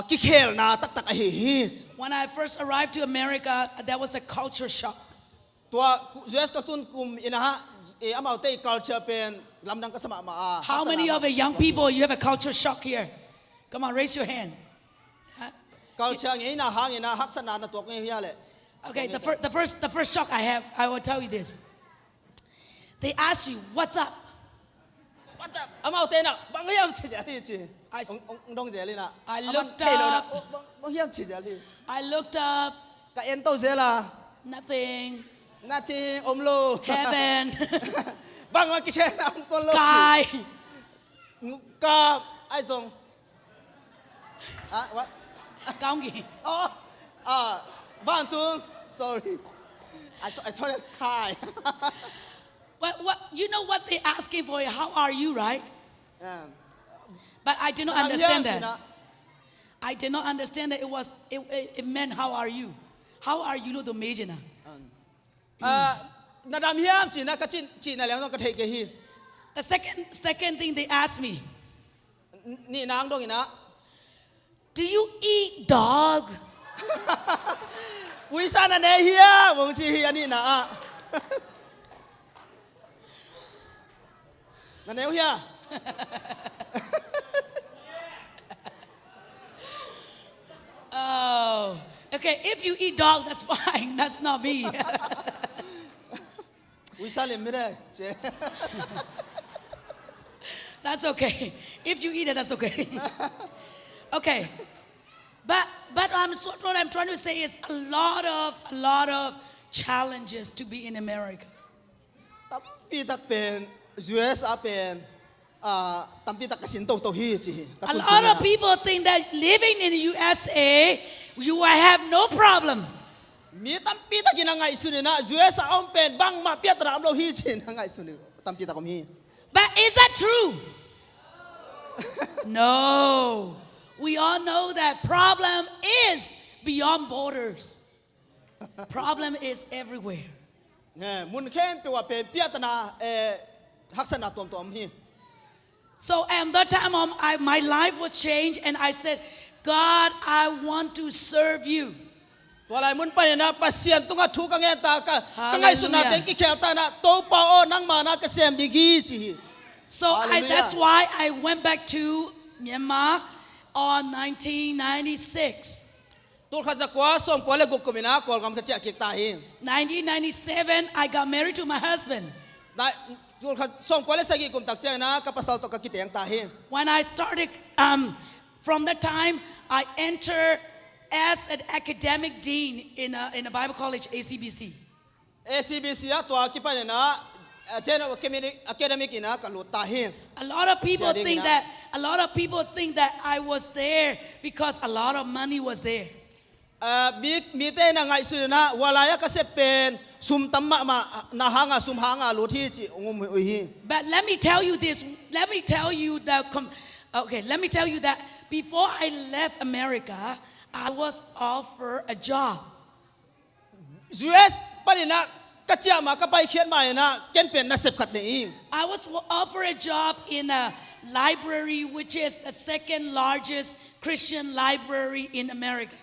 Speaker 3: ki khel na tak tak hi hi
Speaker 2: When I first arrived to America, there was a culture shock.
Speaker 3: tua US ka tun kum ina ha amau te culture pen lam dang ka sama ma
Speaker 2: How many of the young people, you have a culture shock here? Come on, raise your hand.
Speaker 3: culture ngi na hang ina hak sana na tok ngi ya le
Speaker 2: Okay, the first shock I have, I will tell you this. They ask you, "What's up?"
Speaker 3: what up amau te na bang yam chi ja li chi ong dong je li na
Speaker 2: I looked up.
Speaker 3: bang yam chi ja li
Speaker 2: I looked up,
Speaker 3: ka en to je la
Speaker 2: nothing.
Speaker 3: nothing om lo
Speaker 2: Heaven,
Speaker 3: bang ma ki khen am to lo
Speaker 2: sky.
Speaker 3: กาไอ้ทรงwhat
Speaker 2: ကောင်းကင်
Speaker 3: one two sorry I told it Kai
Speaker 2: what you know what they asking for how are you right but I did not understand that I did not understand that it meant how are you လို့သူမေးချင်တာ
Speaker 3: นาดามเฮียมจีนะกะจีนะแล้วก็เทกะฮี
Speaker 2: the second thing they asked me
Speaker 3: นี่นางดงอีนะ
Speaker 2: do you eat dog
Speaker 3: วิสานะเนเฮียวงจีเฮียนี่นะนั่นเนเฮีย
Speaker 2: oh okay if you eat dog that's fine that's not me
Speaker 3: วิสาเลมไม่ได้เจ
Speaker 2: that's okay if you eat it that's okay okay but what I'm trying to say is a lot of challenges to be in America
Speaker 3: ตั้มปีตักเป็น US อาเป็นตั้มปีตักกสินโตฮีจี
Speaker 2: a lot of people think that living in the USA you will have no problem
Speaker 3: มีตั้มปีตักกินอะไรสุดนะ US อาเป็นบังมาเปียตรามโลฮีจีนอะไรสุดตั้มปีตักก็มี
Speaker 2: but is that true no we all know that problem is beyond borders problem is everywhere
Speaker 3: เนี่ยมุนเข้มไปว่าเป็นเปียตนาฮักษณะตัวมี
Speaker 2: so at that time my life was changed and I said God I want to serve you
Speaker 3: ตัวอะไรมุนไปนะปัสเซียนต้องถูกกังเงตากะกังไงสุนัขเต็งกิเขียวตานะโตปาโอนังมานะกเกษมดีกีจี
Speaker 2: so that's why I went back to Myanmar on 1996
Speaker 3: ตัวข้าศึกว่าส่งกว่าเลยกุกมินะกอลกำกระเจาะกิกตาเอง
Speaker 2: 1997 I got married to my husband
Speaker 3: ได้ตัวข้าส่งกว่าเลยสกิกุมตักเจนะกับภาษาตกกิเตียงตาเอง
Speaker 2: when I started from that time I entered as an academic dean in a Bible college ACBC
Speaker 3: ตัวกิปเนี่ยนะเจนacademic นะกับลุตาเอง
Speaker 2: a lot of people think that I was there because a lot of money was there
Speaker 3: มีเต้นไงสุดนะวลายก็เสเป็นซุมตั้มมานาหางซุมหางลุที่จีงมอุย
Speaker 2: but let me tell you that before I left America I was offered a job
Speaker 3: US ปนินะกระเจียมาก็ไปเขียนมานะเกณฑ์เป็นนักเสพขัดนี่
Speaker 2: I was offered a job in a library which is the second largest Christian library in America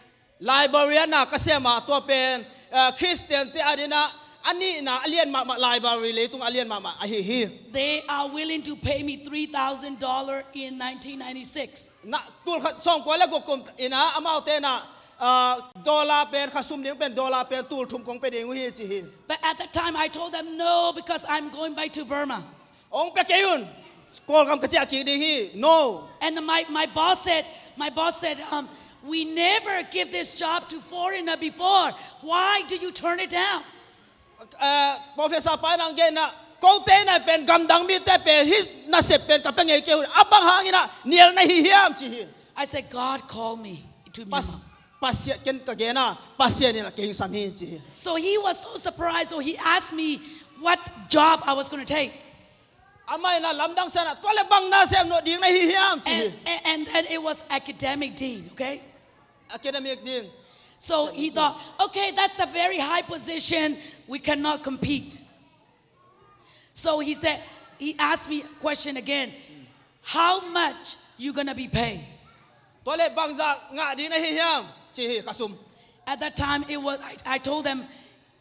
Speaker 3: library นะกระเจียมาตัวเป็นคริสเตียนที่อันนี้นะอันนี้นะเรียนมา library เลยตรงเรียนมาไอ้เฮีย
Speaker 2: They are willing to pay me $3,000 in 1996
Speaker 3: นะตัวส่งกว่าแล้วก็กลุ่มอินะอามาเตนะดอลลาร์เป็นข้าซุ่มเลี้ยงเป็นดอลลาร์เป็นตูทุ่มของเป็นเองวิจี
Speaker 2: But at that time I told them no because I'm going back to Burma
Speaker 3: องเปกยุนกอลกำกระเจาะกิดีฮี no
Speaker 2: and my boss said we never give this job to foreigner before why did you turn it down
Speaker 3: professor ไปนังเกนะกูเต้นะเป็นกำดังมีแต่เป็นฮิสน่าเสพเป็นกับเป็นไงเกี่ยวอับบังหางนะเนียลในฮิยามจี
Speaker 2: I said God called me to Myanmar
Speaker 3: pasien ken kagena pasien ni la king samhi chi
Speaker 2: so he was so surprised so he asked me what job I was going to take
Speaker 3: amai na lamdang sana to le bang na sem no ding na hi hiam chi
Speaker 2: and then it was academic dean okay
Speaker 3: academic dean
Speaker 2: so he thought okay that's a very high position we cannot compete so he asked me a question again how much you going to be paid
Speaker 3: to le bang za nga ding na hi hiam
Speaker 2: at that time it was I told them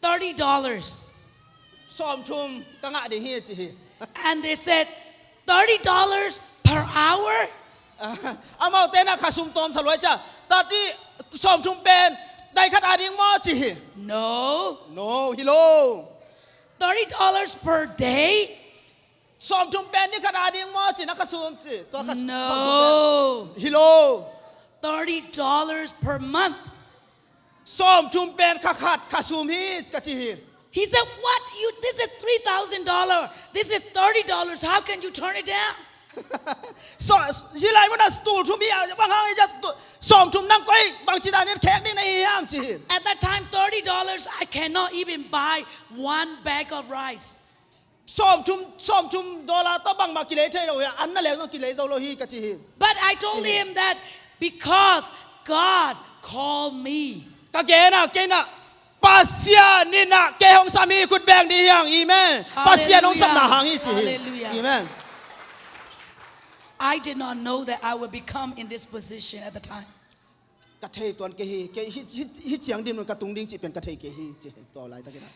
Speaker 2: $30
Speaker 3: som chum ka nga de hi chi
Speaker 2: and they said $30 per hour
Speaker 3: amau te na khasum tom saloi cha ta ti som chum pen dai khat ading mo chi no hello
Speaker 2: $30 per day
Speaker 3: som chum pen ni khat ading mo chi na khasum chi to khasum
Speaker 2: no
Speaker 3: hello
Speaker 2: $30 per month.
Speaker 3: Som chum pen khakat khasum hi kachi.
Speaker 2: He said, "What? This is $3,000. This is $30. How can you turn it down?"
Speaker 3: so hilai mun as tu thumi bang hang ja som thum nang koi bang chida nen khek ni nei ham chi
Speaker 2: At that time, $30, I cannot even buy one bag of rice.
Speaker 3: som thum dollar to bang ma kilei thai lo ya an na leng no kilei zo lo hi ka chi
Speaker 2: But I told him that because God called me.
Speaker 3: ka ke na pasia ni na ke hong sami kut bang di yang amen pasia nong sam na hang hi chi
Speaker 2: Hallelujah.
Speaker 3: amen
Speaker 2: I did not know that I would become in this position at the time.
Speaker 3: ka thei ton ke hi chiang dim ka tung ding chi pen ka thei ke hi chi to lai ta ke na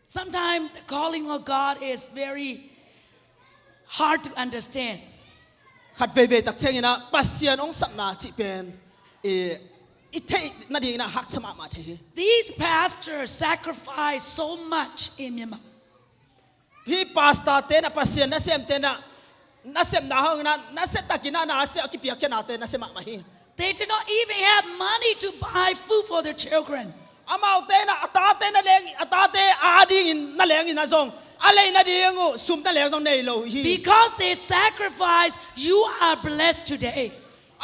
Speaker 2: Sometimes the calling of God is very hard to understand.
Speaker 3: khat ve ve tak cheng ina pasia nong sam na chi pen I thei na ding na hak chama ma thei
Speaker 2: These pastors sacrifice so much in Myanmar.
Speaker 3: hi pasta te na pasia na sem te na sem na hang na se takina na se ki pia ke na te na se ma hi
Speaker 2: They did not even have money to buy food for their children.
Speaker 3: amau te na ata te na leng ata te a ding na leng na zong alai na ding sum na leng zong nei lo hi
Speaker 2: Because they sacrifice, you are blessed today.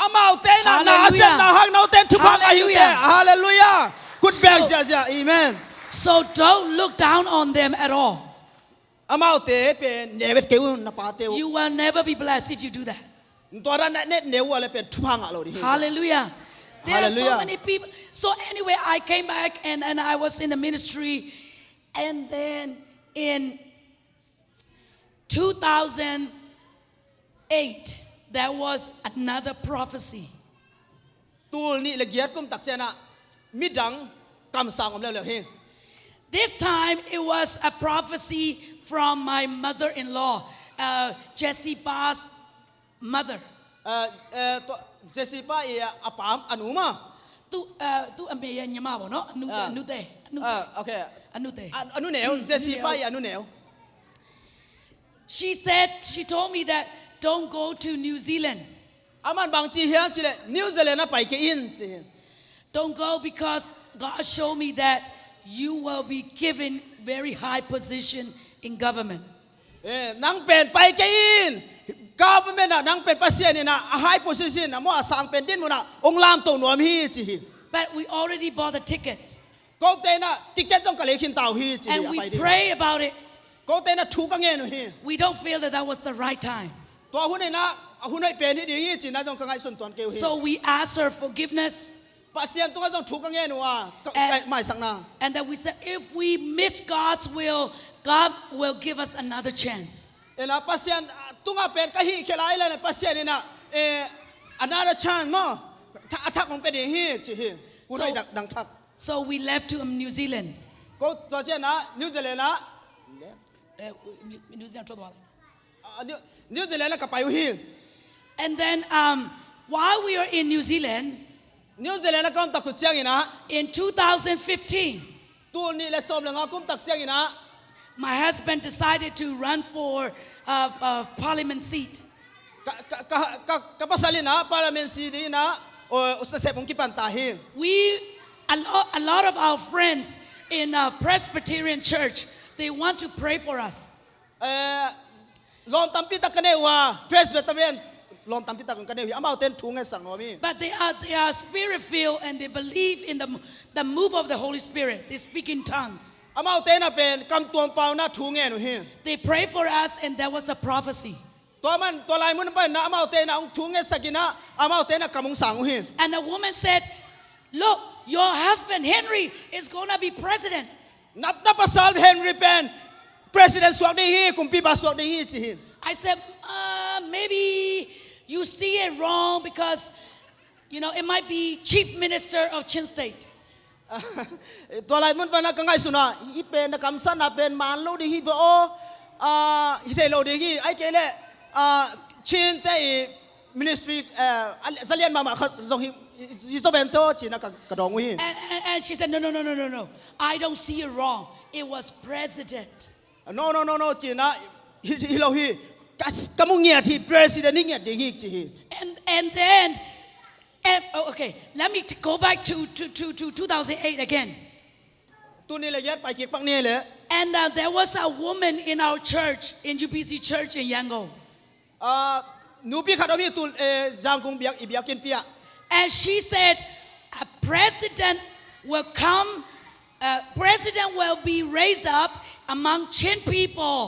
Speaker 3: amau te na
Speaker 2: Hallelujah.
Speaker 3: sem na hang no te thu phang ayu te
Speaker 2: Hallelujah.
Speaker 3: hallelujah good bang
Speaker 2: So-
Speaker 3: sia amen
Speaker 2: So don't look down on them at all.
Speaker 3: amau te pe nevet ke na pa te
Speaker 2: You will never be blessed if you do that.
Speaker 3: to ra na ne ne wa le pe thu phang a lo di
Speaker 2: Hallelujah. There are so
Speaker 3: Hallelujah.
Speaker 2: many people. So anyway, I came back and I was in the ministry. And then in 2008, there was another prophecy.
Speaker 3: tul ni le giat kum tak chena midang kam sang om le le he
Speaker 2: This time it was a prophecy from my mother-in-law, Jessie Ba's mother.
Speaker 3: to Jessica ya apam anuma
Speaker 2: Tu ameya nyama bo no anute
Speaker 3: okay
Speaker 2: anute.
Speaker 3: anu neo Jessica ya anu neo
Speaker 2: She told me that don't go to New Zealand.
Speaker 3: aman bang chi hiang chi le New Zealand na pai ke in chi
Speaker 2: Don't go because God showed me that you will be given very high position in government.
Speaker 3: nang pen pai ke in government na nang pen pasien ni na a high position na mo asang pen din mo na ong lam to nuam hi chi
Speaker 2: But we already bought the tickets
Speaker 3: ko te na ticket jong ka le khin tau hi chi
Speaker 2: and we prayed about it.
Speaker 3: ko te na thu ka nge no hi
Speaker 2: We don't feel that that was the right time.
Speaker 3: to hu ne na hu nei pen hi di hi chi na jong ka ngai sun ton ke hi
Speaker 2: So we asked her forgiveness.
Speaker 3: pasien to ka jong thu ka nge no wa mai sang na
Speaker 2: And then we said, if we miss God's will, God will give us another chance.
Speaker 3: ena pasien tunga pen ka hi khelai le pasien ina another chance mo attack mong pe de hi chi hi ku doi dang thak
Speaker 2: So we left to New Zealand.
Speaker 3: ko to che na New Zealand na
Speaker 2: New Zealand.
Speaker 3: New Zealand na ka payu hi
Speaker 2: And then while we were in New Zealand,
Speaker 3: New Zealand na kam tak ku chiang ina
Speaker 2: in 2015,
Speaker 3: tu ni le som le nga kum tak chiang ina
Speaker 2: my husband decided to run for a parliament seat.
Speaker 3: ka pasali na parliament cd na o sa se mong ki pan ta hi
Speaker 2: A lot of our friends in a Presbyterian church, they want to pray for us.
Speaker 3: lon tam pi tak ne wa Presbyterian lon tam pi tak kan ne hi amao ten thu nge sang no mi
Speaker 2: But they are spirit filled and they believe in the move of the Holy Spirit. They speak in tongues.
Speaker 3: amao ten na pen kam tuam pau na thu nge no hi
Speaker 2: They pray for us and there was a prophecy.
Speaker 3: to man to lai mun pa na amao ten na ong thu nge sakina amao ten na kamong sang hi
Speaker 2: And a woman said, look, your husband Henry is going to be president.
Speaker 3: nap na pasal Henry pen president swak ding hi kum pi ba swak ding hi chi hi
Speaker 2: I said, maybe you see it wrong because, it might be chief minister of Chin State.
Speaker 3: to lai mun pa na ka ngai suna hi pen na kam san na pen man lo ding hi bo hi se lo ding hi ai ke le chin te ministry zalian mama kha zong hi so ben to chi na ka dong hi
Speaker 2: And she said, no. I don't see it wrong. It was president.
Speaker 3: no chi na hi lo hi ka mong ngia thi president ni ngia ding hi chi hi
Speaker 2: And then, okay, let me go back to 2008 again.
Speaker 3: tu ni le yat pa ki pak ni le
Speaker 2: And there was a woman in our church, in UPC church in Yangon.
Speaker 3: หนูพี่ขัดเอาพี่ตุลจางกงเบียกอีเบียกินเปีย
Speaker 2: And she said, a president will come, president will be raised up among Chin people.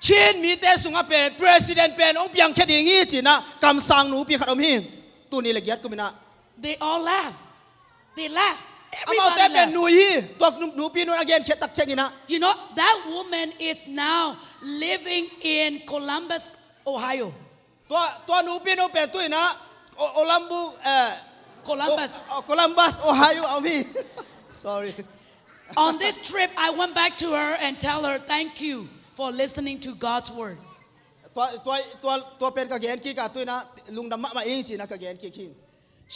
Speaker 3: เช่นมีแต่สุงเป็น president เป็นองค์เบียงแค่ดิ่งยี่จีนะกำสังหนูพี่ขัดเอาพี่ตัวนี้ละเอียดก็ไม่นะ
Speaker 2: They all laugh. They laugh.
Speaker 3: เอามาแต่
Speaker 2: Everybody
Speaker 3: เป็นหนู
Speaker 2: laugh.
Speaker 3: ยี่ตัวหนูพี่นู่นagain เช็ดตักเช็ดนี่นะ
Speaker 2: You know, that woman is now living in Columbus, Ohio.
Speaker 3: ตัวหนูพี่นู่นเป็นตัวนะโอลัมบู
Speaker 2: Columbus.
Speaker 3: โคลัมบัสโอไฮโอเอาพี่ sorry
Speaker 2: On this trip, I went back to her and tell her, thank you for listening to God's word.
Speaker 3: ตัวเป็นกระเกนกี่กับตัวนะลุงดำมาเองจีนะกระเกนกี่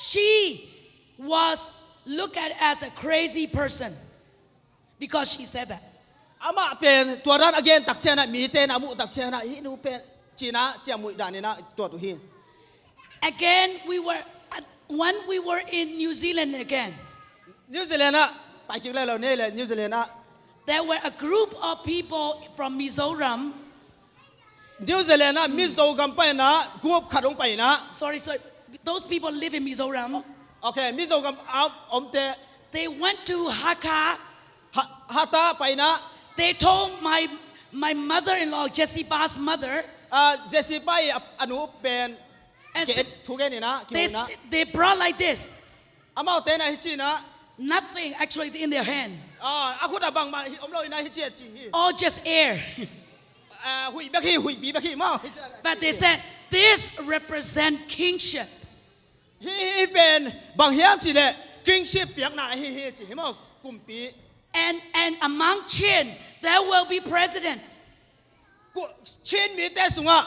Speaker 2: She was looked at as a crazy person because she said that.
Speaker 3: อามาเป็นตัวนั้น again ตักเชนะมีเตนอามุตักเชนะฮีนูเป็นจีนะเจียมุดานี่นะตัวตุฮี
Speaker 2: Again, when we were in New Zealand again,
Speaker 3: นิวซีแลนด์นะไปกินเลยเราเนี่ยเลยนิวซีแลนด์นะ
Speaker 2: there were a group of people from Mizoram.
Speaker 3: นิวซีแลนด์นะมิโซกัมไปนะกรุ๊ปขัดลงไปนะ
Speaker 2: Sorry, those people live in Mizoram.
Speaker 3: โอเคมิโซกัมเอาอมเต
Speaker 2: They went to Hakka.
Speaker 3: ฮาตาไปนะ
Speaker 2: They told my mother-in-law, Jessie Ba's mother,
Speaker 3: เจสซี่ไปอนุเป็น
Speaker 2: and
Speaker 3: เกต
Speaker 2: said,
Speaker 3: ทุกแก่นี่นะกินนะ
Speaker 2: they brought like this.
Speaker 3: อามาเตนะฮิจีนะ
Speaker 2: Nothing actually in their hand.
Speaker 3: อาคุณอาบังมาอมเราอินะฮิจีจี
Speaker 2: All just air.
Speaker 3: หุยเบกี้หุยบีเบกี้มา
Speaker 2: But they said, this represent kingship.
Speaker 3: ฮีเป็นบางเฮียมจีเลยกิงชิปเปียกหน้าฮีจีมากลุ่มปี
Speaker 2: And among Chin, there will be president.
Speaker 3: ชินมีแต่สุงะ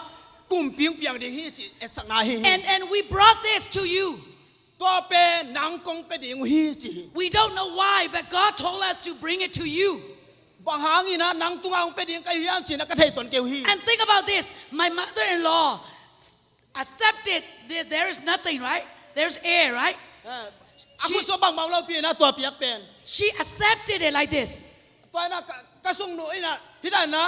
Speaker 3: กลุ่มปีเปียกดีฮีจีเอสักนาฮี
Speaker 2: And we brought this to you.
Speaker 3: ก็เป็นนางกงเป็นดีฮีจี
Speaker 2: We don't know why, but God told us to bring it to you.
Speaker 3: บางหางอีนะนางตุงเป็นดีกับเฮียมจีนะก็เทตนเกียวฮี
Speaker 2: And think about this. My mother-in-law accepted there is nothing, right? There's air, right?
Speaker 3: อาคุณสบังมาเราปีนะตัวเปียกเป็น
Speaker 2: She accepted it like this.
Speaker 3: ตัวนะกระสุงหนุ่ยนะที่นั่นนะ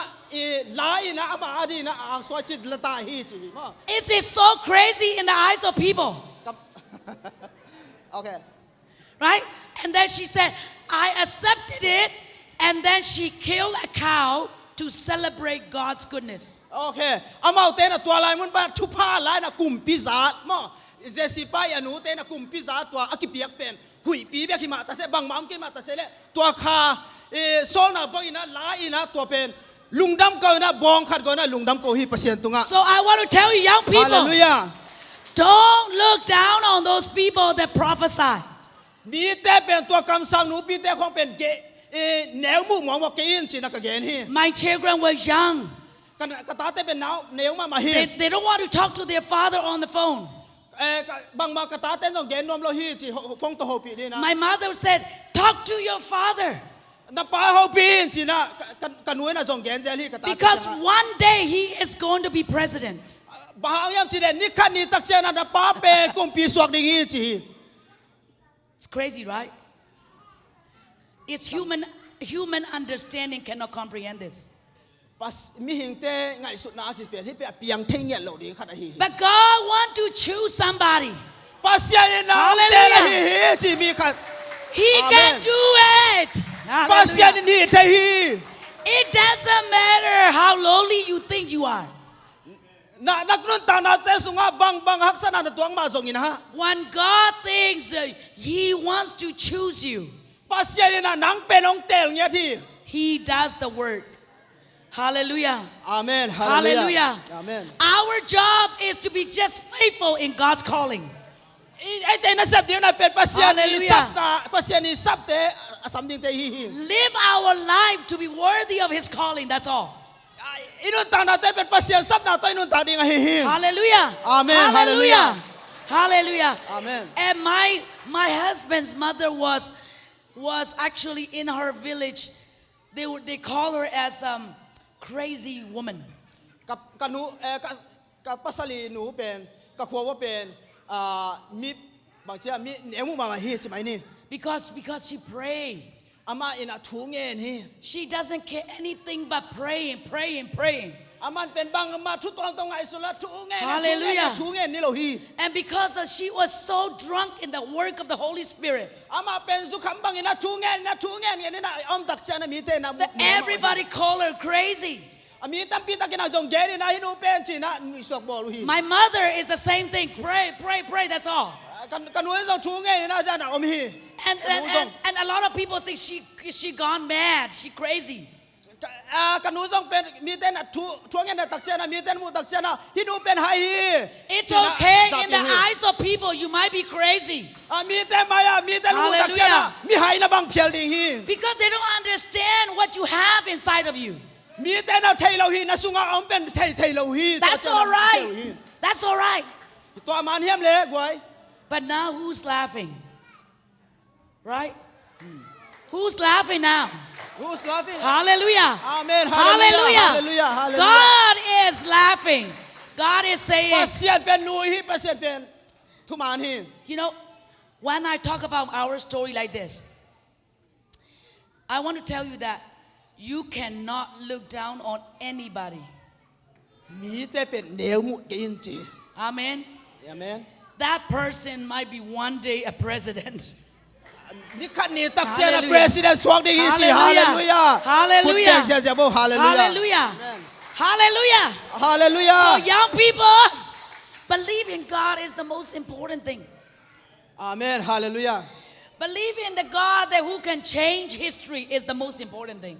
Speaker 3: ลายนะอามาดีนะอ่างสวยจิตละตาฮีจีมา
Speaker 2: It is so crazy in the eyes of people,
Speaker 3: โอเค
Speaker 2: right? And then she said, I accepted it, and then she killed a cow to celebrate God's goodness.
Speaker 3: โอเคอามาเตนะตัวลายมันบ้าทุพาลายนะกลุ่มปีศาจมาเจสิไปอนุเตนะกลุ่มปีศาจตัวอากิเปียกเป็นหุยปีเบียกิมาแต่เสบังมามกิมาแต่เสเลยตัวคาโซนาบังอินะลายอินะตัวเป็นลุงดำก็นะบองขัดก็นะลุงดำก็ฮีเปอร์เซ็นต์ตุงะ
Speaker 2: So I want to tell you, young
Speaker 3: ฮาเล
Speaker 2: people,
Speaker 3: ลูยา
Speaker 2: don't look down on those people that prophesy.
Speaker 3: มีแต่เป็นตัวคำสั่งหนูปีแต่ของเป็นเกแนวมุ่งมองว่าเกอินจีนักเกนฮี
Speaker 2: My children were young.
Speaker 3: กตาแต่เป็นแนวมาฮี
Speaker 2: They don't want to talk to their father on the phone.
Speaker 3: บางกตาแต่ต้องเกนนวมโลฮีจีฟงตัวโฮปีนี่นะ
Speaker 2: My mother said, talk to your father.
Speaker 3: นับป้าโฮปีจีนะกันนุ่ยนะจงเกนเจลี่กตา
Speaker 2: Because one day he is going to be president.
Speaker 3: บางอย่างจีเดนี่ขันนี่ตักเจนะนับป้าเป็นกลุ่มปีสวกดิ่งฮีจี
Speaker 2: It's crazy, right? It's human understanding cannot comprehend this.
Speaker 3: ปัสมีหิงเตไงสุดนาจีเปียที่เปียเปียงเทงเงี้ยโหลดีขันฮี
Speaker 2: But God wants to choose somebody.
Speaker 3: ปัสยานี่นะเตละฮีจีมีขัน
Speaker 2: He can do it.
Speaker 3: ปัสยา
Speaker 2: Hallelujah.
Speaker 3: นี่เทฮี
Speaker 2: It doesn't matter how lowly you think you are.
Speaker 3: นักนุ่นตานาเตสุงะบางฮักษณะตัวมาส่งอินะ
Speaker 2: When God thinks He wants to choose you,
Speaker 3: ปัสยานี่นะนังเป็นองเตลเงี้ยที่
Speaker 2: He does the work. Hallelujah.
Speaker 3: อาเมน
Speaker 2: Hallelujah.
Speaker 3: อาเมน
Speaker 2: Our job is to be just faithful in God's calling.
Speaker 3: ไอ้ใจนักสัตย์เดียวนะเป็นปัสยานี่
Speaker 2: Hallelujah.
Speaker 3: สับตาปัสยานี่สับเตสัมดิงเตฮี
Speaker 2: Live our life to be worthy of His calling. That's all.
Speaker 3: อินุนตานาเตเป็นปัสยาสับนาตัวอินุนตาดิงฮี
Speaker 2: Hallelujah.
Speaker 3: Amen.
Speaker 2: Hallelujah. Hallelujah.
Speaker 3: Amen.
Speaker 2: And my husband's mother was actually in her village. They call her as crazy woman.
Speaker 3: กับหนูกับปัสลีหนูเป็นกับขวว่าเป็นมีบางเชื่อมีเอมุมาฮีใช่ไหมนี่
Speaker 2: Because she prayed.
Speaker 3: ama ina thu nge ni
Speaker 2: She doesn't care anything but praying, praying, praying.
Speaker 3: aman pen bang ama thu tong tong ai sula thu nge
Speaker 2: Hallelujah.
Speaker 3: thu nge ni lo hi
Speaker 2: And because she was so drunk in the work of the Holy Spirit,
Speaker 3: ama pen zu kham bang ina thu nge ni na om tak cha na mi te na
Speaker 2: that everybody called her crazy.
Speaker 3: ami tam pi ta kina jong ge ni na hinu pen chi na mi sok bo lu hi
Speaker 2: My mother is the same thing. Pray, pray, pray. That's all.
Speaker 3: kan nu jong thu nge ni na ja na om hi
Speaker 2: And a lot of people think she gone mad. She crazy.
Speaker 3: kan nu jong pen mi te na thu nge na tak cha na mi ten mu tak cha na hinu pen hai hi
Speaker 2: It's okay in the eyes of people. You might be crazy
Speaker 3: mi te maya mi te mu tak cha na mi hai na bang phial ding hi
Speaker 2: because they don't understand what you have inside of you.
Speaker 3: mi te na thai lo hi na sunga om pen thai lo hi
Speaker 2: That's all right. That's all right.
Speaker 3: to man hiam le goi
Speaker 2: But now who's laughing? Right? Who's laughing now?
Speaker 3: who's laughing
Speaker 2: Hallelujah.
Speaker 3: amen
Speaker 2: Hallelujah.
Speaker 3: hallelujah hallelujah
Speaker 2: God is laughing. God is saying,
Speaker 3: pasien pen nu hi pasien pen thu man hi
Speaker 2: you know, when I talk about our story like this, I want to tell you that you cannot look down on anybody.
Speaker 3: mi te pen neu mu ke in chi
Speaker 2: Amen.
Speaker 3: amen
Speaker 2: That person might be one day a president.
Speaker 3: ni khat ni tak sia na
Speaker 2: Hallelujah.
Speaker 3: president swak ding hi chi hallelujah
Speaker 2: Hallelujah.
Speaker 3: Put sia sia bo hallelujah
Speaker 2: Hallelujah.
Speaker 3: Amen.
Speaker 2: Hallelujah. So
Speaker 3: hallelujah
Speaker 2: young people, believe in God is the most important thing.
Speaker 3: amen hallelujah
Speaker 2: Believe in the God that who can change history is the most important thing.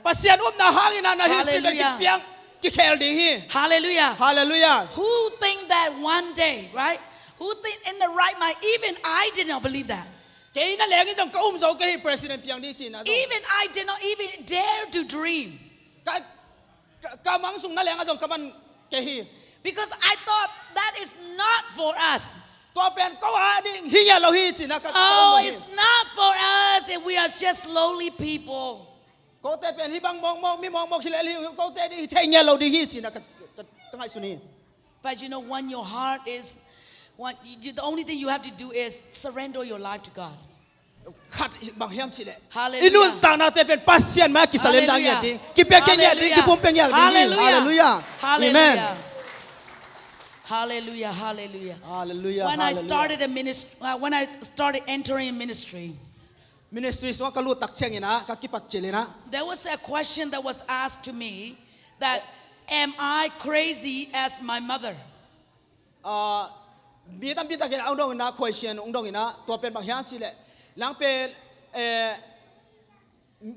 Speaker 3: pasien na hangin na history ka
Speaker 2: Hallelujah.
Speaker 3: ki piang ki khel ding hi
Speaker 2: Hallelujah.
Speaker 3: hallelujah
Speaker 2: Who think that one day, right? Who think in the right mind? Even I did not believe that.
Speaker 3: ke na leng jong ka zo ke hi president piang di chi na
Speaker 2: Even I did not even dare to dream.
Speaker 3: ka mang sung na leng jong ka man ke hi
Speaker 2: Because I thought that is not for us.
Speaker 3: to pen ko ha ding hi ya lo hi chi na ka
Speaker 2: Oh, it's not for us. And we are just lowly people.
Speaker 3: ko te pen hi bang mong mi mong khile li ko te di thai nya lo di hi chi na ka ngai su ni
Speaker 2: But you know, when your heart is, the only thing you have to do is surrender your life to God.
Speaker 3: khat bang hiam chi le
Speaker 2: Hallelujah.
Speaker 3: inun ta na te pen pasien ma ki salen dang ya ding ki pe ke nya ding ki pum pe nya ding hallelujah amen
Speaker 2: Hallelujah. Hallelujah.
Speaker 3: hallelujah
Speaker 2: When I started a ministry, when I started entering ministry,
Speaker 3: ministry so ka lu tak cheng ina ka ki pat chele na
Speaker 2: there was a question that was asked to me that, am I crazy as my mother?
Speaker 3: mi tam pi ta ke ong dong na question ong dong ina to pen bang hiam chi le lang pe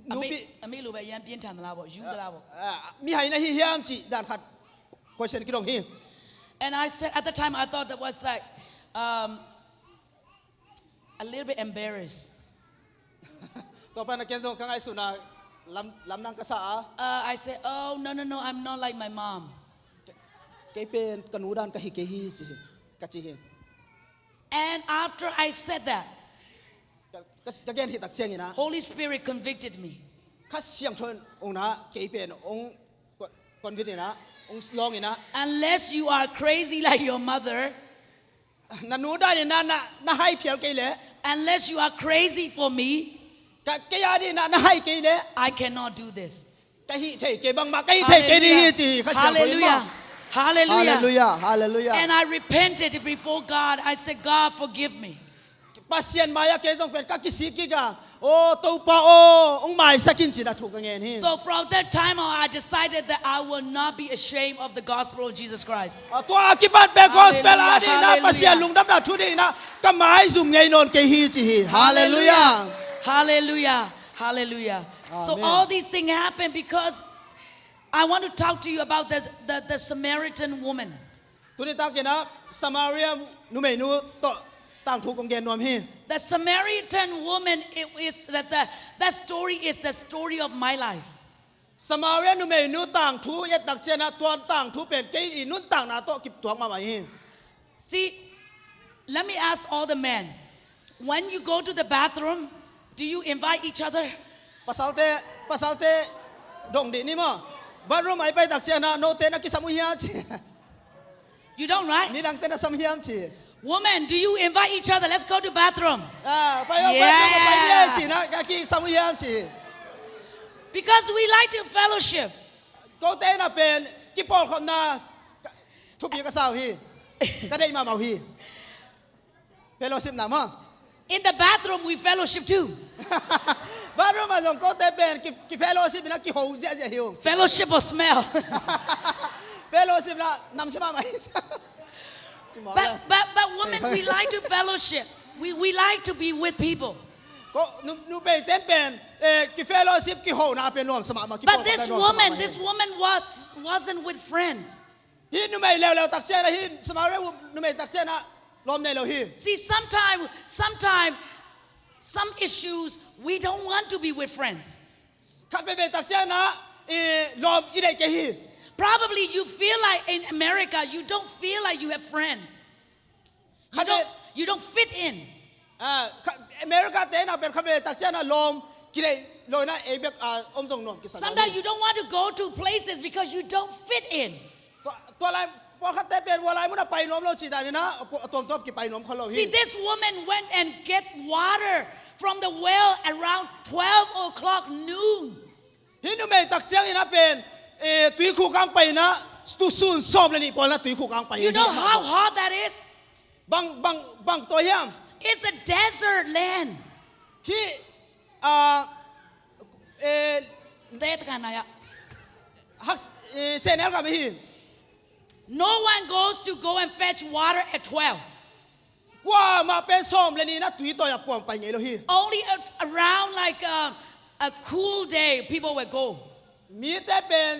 Speaker 3: nu pi
Speaker 2: အမေလိုပဲရန်ပြင်းထန်သလားပေါ့ယူသလားပေါ့
Speaker 3: mi hai na hi hiam chi dan khat question ki dong hi
Speaker 2: And I said, at the time, I thought that was like a little bit embarrassed.
Speaker 3: to pen na ken zo ka ngai su na lam nang ka sa
Speaker 2: I said, oh, no, I'm not like my mom.
Speaker 3: ke pen kanu dan ka hi ke hi chi ka chi hi
Speaker 2: And after I said that,
Speaker 3: ka gen hi tak cheng ina
Speaker 2: Holy Spirit convicted me.
Speaker 3: ka siang thon ong na ke pen ong kon vin ina ong long ina
Speaker 2: Unless you are crazy like your mother,
Speaker 3: na nu da ni na hai phial ke le
Speaker 2: unless you are crazy for me,
Speaker 3: ka ke ya di na hai ke le
Speaker 2: I cannot do this.
Speaker 3: ka hi thei ke bang ma ka hi thei ke di hi chi ka siang thon
Speaker 2: Hallelujah. Hallelujah.
Speaker 3: hallelujah hallelujah
Speaker 2: And I repented before God. I said, God, forgive me.
Speaker 3: pasien maya ke jong pen ka ki si ki ga o to pa o ong mai sakin chi na thu ka ngen hi
Speaker 2: So from that time on, I decided that I will not be ashamed of the gospel of Jesus Christ.
Speaker 3: to akiban be gospel adi na
Speaker 2: Hallelujah.
Speaker 3: pasien lung dam na thu di na ka mai zum ngei non ke hi chi hi hallelujah
Speaker 2: Hallelujah. Hallelujah. So
Speaker 3: Amen.
Speaker 2: all these things happen because I want to talk to you about the Samaritan woman.
Speaker 3: tu ni ta ke na samaria nu me nu to tang thu kong gen nom hi
Speaker 2: The Samaritan woman, that story is the story of my life.
Speaker 3: samaria nu me nu tang thu ye tak chen na tuan tang thu pen ke i nun tang na to kip tuang ma ma hi
Speaker 2: See, let me ask all the men. When you go to the bathroom, do you invite each other?
Speaker 3: pasal te dong di ni mo bathroom ai pai tak chen na no te na ki samu hiam chi
Speaker 2: You don't, right?
Speaker 3: ni dang te na sam hiam chi
Speaker 2: Woman, do you invite each other? Let's go to bathroom.
Speaker 3: ไปเนี่ยจีนะกากีสมุยานจี
Speaker 2: Because we like to fellowship.
Speaker 3: ก็เต้นเป็นกิปอลคนน่ะทุบยีกระสาวฮีก็ได้มาเมาฮีเป็นโลซิมหนามะ
Speaker 2: In the bathroom, we fellowship too.
Speaker 3: บ้านเรามาส่งก็เต้เป็นกิเฟโลซิมนะกิโฮเสียหิว
Speaker 2: Fellowship or smell.
Speaker 3: เฟโลซิมนะนำสมาไหม
Speaker 2: But women, we like to fellowship. We like to be with people.
Speaker 3: ก็นูเป็นเต้นเป็นกิเฟโลซิมกิโฮนะเป็นรวมสมามากิ
Speaker 2: But this woman wasn't with friends.
Speaker 3: ฮีนูไม่เร็วตักเจนะฮีสมาเร็วนูไม่ตักเจนะรวมในเราฮี
Speaker 2: See, sometimes some issues we don't want to be with friends.
Speaker 3: ขัดไปตักเจนะรวมอีเด็กฮี
Speaker 2: Probably you feel like in America you don't feel like you have friends. You don't fit in.
Speaker 3: อเมริกาเต้นเป็นขัดไปตักเจนะรวมกิเลโลนะเอเบกอมทรงนวมกิส
Speaker 2: Sometimes you don't want to go to places because you don't fit in.
Speaker 3: ตัวอะไรพอขัดเต้เป็นวัวอะไรมันไปนวมเราจีได้นะตัวกิไปนวมเขาเราฮี
Speaker 2: See, this woman went and get water from the well around 12 o'clock noon.
Speaker 3: ฮีนูไม่ตักเจนะเป็นตุยคู่กลางไปนะตุซุนซ้อมเลยนี่พอละตุยคู่กลางไป
Speaker 2: You know how hot that is?
Speaker 3: บังตัวเฮียม
Speaker 2: It's a desert land.
Speaker 3: ที่ฮักเซนเอลกับพี่
Speaker 2: No one goes to go and fetch water at 12.
Speaker 3: กว่ามาเป็นซ้อมเลยนี่นะตุยตัวอย่าปวงไปไงเราฮี
Speaker 2: Only around like a cool day people will go.
Speaker 3: มีแต่เป็น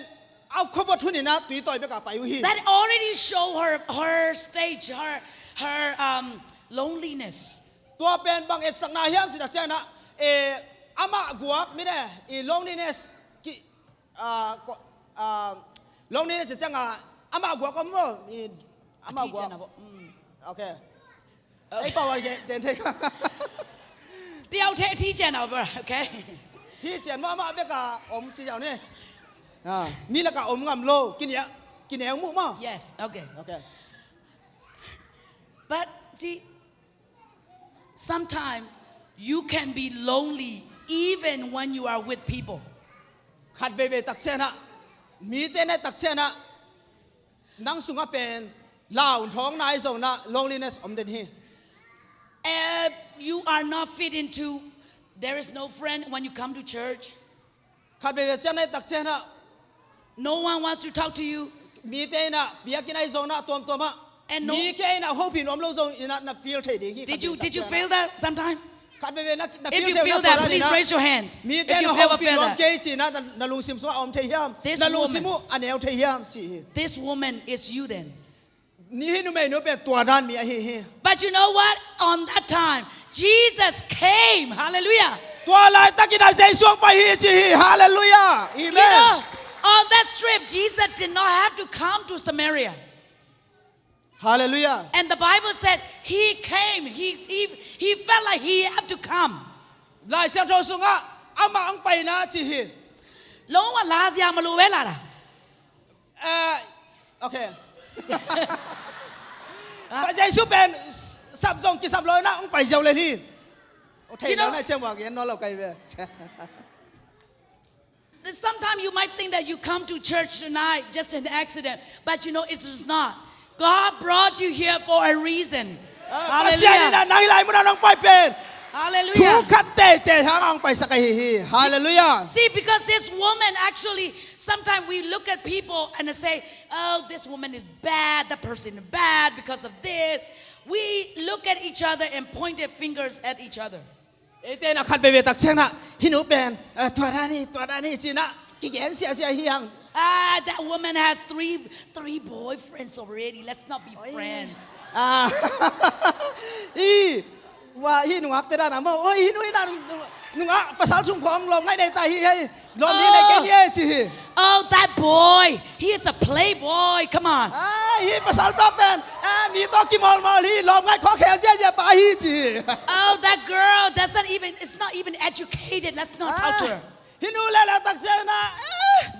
Speaker 3: เอาขบวนทุนนี่นะตุยต่อยไปกับไปฮี
Speaker 2: That already show her stage, her loneliness.
Speaker 3: ตัวเป็นบางเอ็ดสังนาเฮียมสิตักเจนะอามากัวไม่ได้loneliness กี่loneliness จังอามากัวก็มั่วอามากัวโอเคไอ้ป่าวอะไรเด่นเท่กัน
Speaker 2: เดี๋ยวเทที่เจนเอาไปโอเค
Speaker 3: ที่เจนว่ามาเบกะอมจีเจ้าเนี่ยมีละกะอมงำโลกินเนี้ยมุ่งมั่ง
Speaker 2: Yes, okay.
Speaker 3: โอเค
Speaker 2: But see, sometimes you can be lonely even when you are with people.
Speaker 3: ขัดเวตักเซนะมีแต่ในตักเซนะนั่งสุงเป็นลาวท้องนายส่งนะ loneliness อมเด่นฮี
Speaker 2: You are not fit into. There is no friend when you come to church.
Speaker 3: ขัดเวเจ้าในตักเซนะ
Speaker 2: No one wants to talk to you.
Speaker 3: มีแต่นะเบียกินไอส่งนะตัวมา มีแค่นะฮู้พี่น้องเราส่งนะ feel เท่ดี
Speaker 2: Did you feel that sometime?
Speaker 3: ขัดเวนะ
Speaker 2: If you feel that, please raise your hands.
Speaker 3: มี
Speaker 2: If
Speaker 3: แต่
Speaker 2: you
Speaker 3: นะฮู้
Speaker 2: ever
Speaker 3: พี่
Speaker 2: feel
Speaker 3: น้องเก
Speaker 2: that.
Speaker 3: จีนะนาลุงซิมซัวอมเทียมนาลุงซิมุอันเอลเทียมจี
Speaker 2: This woman is you then.
Speaker 3: นี่หนูไม่หนูเป็นตัวด้านมีอะไร
Speaker 2: But you know what? On that time, Jesus came. Hallelujah.
Speaker 3: ตัวอะไรตะกี้ได้เสียส่งไปฮีจีฮาเลลูยาอีเม
Speaker 2: You
Speaker 3: น
Speaker 2: know, on that trip, Jesus did not have to come to Samaria.
Speaker 3: ฮาเลลูยา
Speaker 2: And the Bible said he came. He felt like he had to come.
Speaker 3: ลายเสียงโทรสุงะอามาอังไปนะจีฮี
Speaker 2: လုံးဝလာစရာမလိုပဲလာတာ
Speaker 3: โอเคไปเสียสุเป็นสับส่งกี่สับเลยนะอังไปเจ้าเลยนี่โอเคแล้วนะเจ้าบอกอย่างนั้นเราไกลไป
Speaker 2: Sometimes you might think that you come to church tonight just an accident, but you know it is not. God brought you here for a reason. Hallelujah. Hallelujah.
Speaker 3: Hallelujah.
Speaker 2: See, because this woman actually, sometimes we look at people and say, oh, this woman is bad, that person is bad because of this. We look at each other and pointed fingers at each other. That woman has three boyfriends already. Let's not be friends.
Speaker 3: ว่าฮีหนุ่งอักแต่ด้านนั้นว่าโอ้ยฮีหนุ่ยนั่นหนุ่งอักภาษาชุ่มของลงให้ในตาฮีให้ลงนี้ในแก่เย่จี
Speaker 2: Oh, that boy, he is a playboy. Come on.
Speaker 3: ฮีภาษาแบบเป็นมีตัวกิมอลมาลีลงให้ขอแขนเย่ไปฮีจี
Speaker 2: Oh, that girl doesn't even, it's not even educated. Let's not talk to her.
Speaker 3: ฮีหนุ่ยแล้วตักเจนะ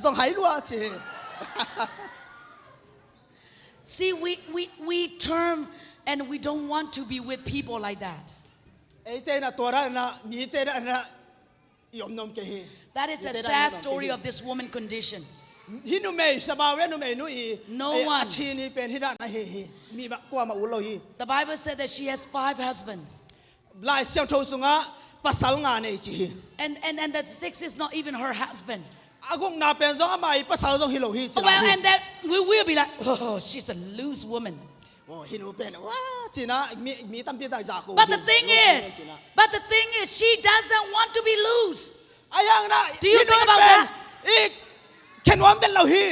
Speaker 3: ส่งให้รัวจี
Speaker 2: See, we turn And we don't want to be with people like that.
Speaker 3: ไอ้เต้น่ะตัวนั้นนะมีเต้น่ะยอมนมเกฮี
Speaker 2: That is a sad story of this woman condition.
Speaker 3: ฮินุเมย์สบายเวนุเมย์นุอี
Speaker 2: No
Speaker 3: ไอ้
Speaker 2: one
Speaker 3: อาชีนี่เป็นฮิดานะเฮฮีมีมากว่ามาอุลโลฮี
Speaker 2: The Bible said that she has 5 husbands.
Speaker 3: ลายเสียงโทสุงะภาษางานในจี
Speaker 2: And that 6 is not even her husband.
Speaker 3: อากงนาเป็นซองมาภาษาซองฮิโลฮีจี
Speaker 2: Well, and that we will be like, oh, she's a loose woman.
Speaker 3: โอ้ฮินุเป็นว้าจีนะมีตั้มพี่ตาจากกู
Speaker 2: But the thing is, she doesn't want to be loose.
Speaker 3: ไอ้ยังนะ
Speaker 2: Do you think about that?
Speaker 3: อีกแค่นวมเป็นเราฮี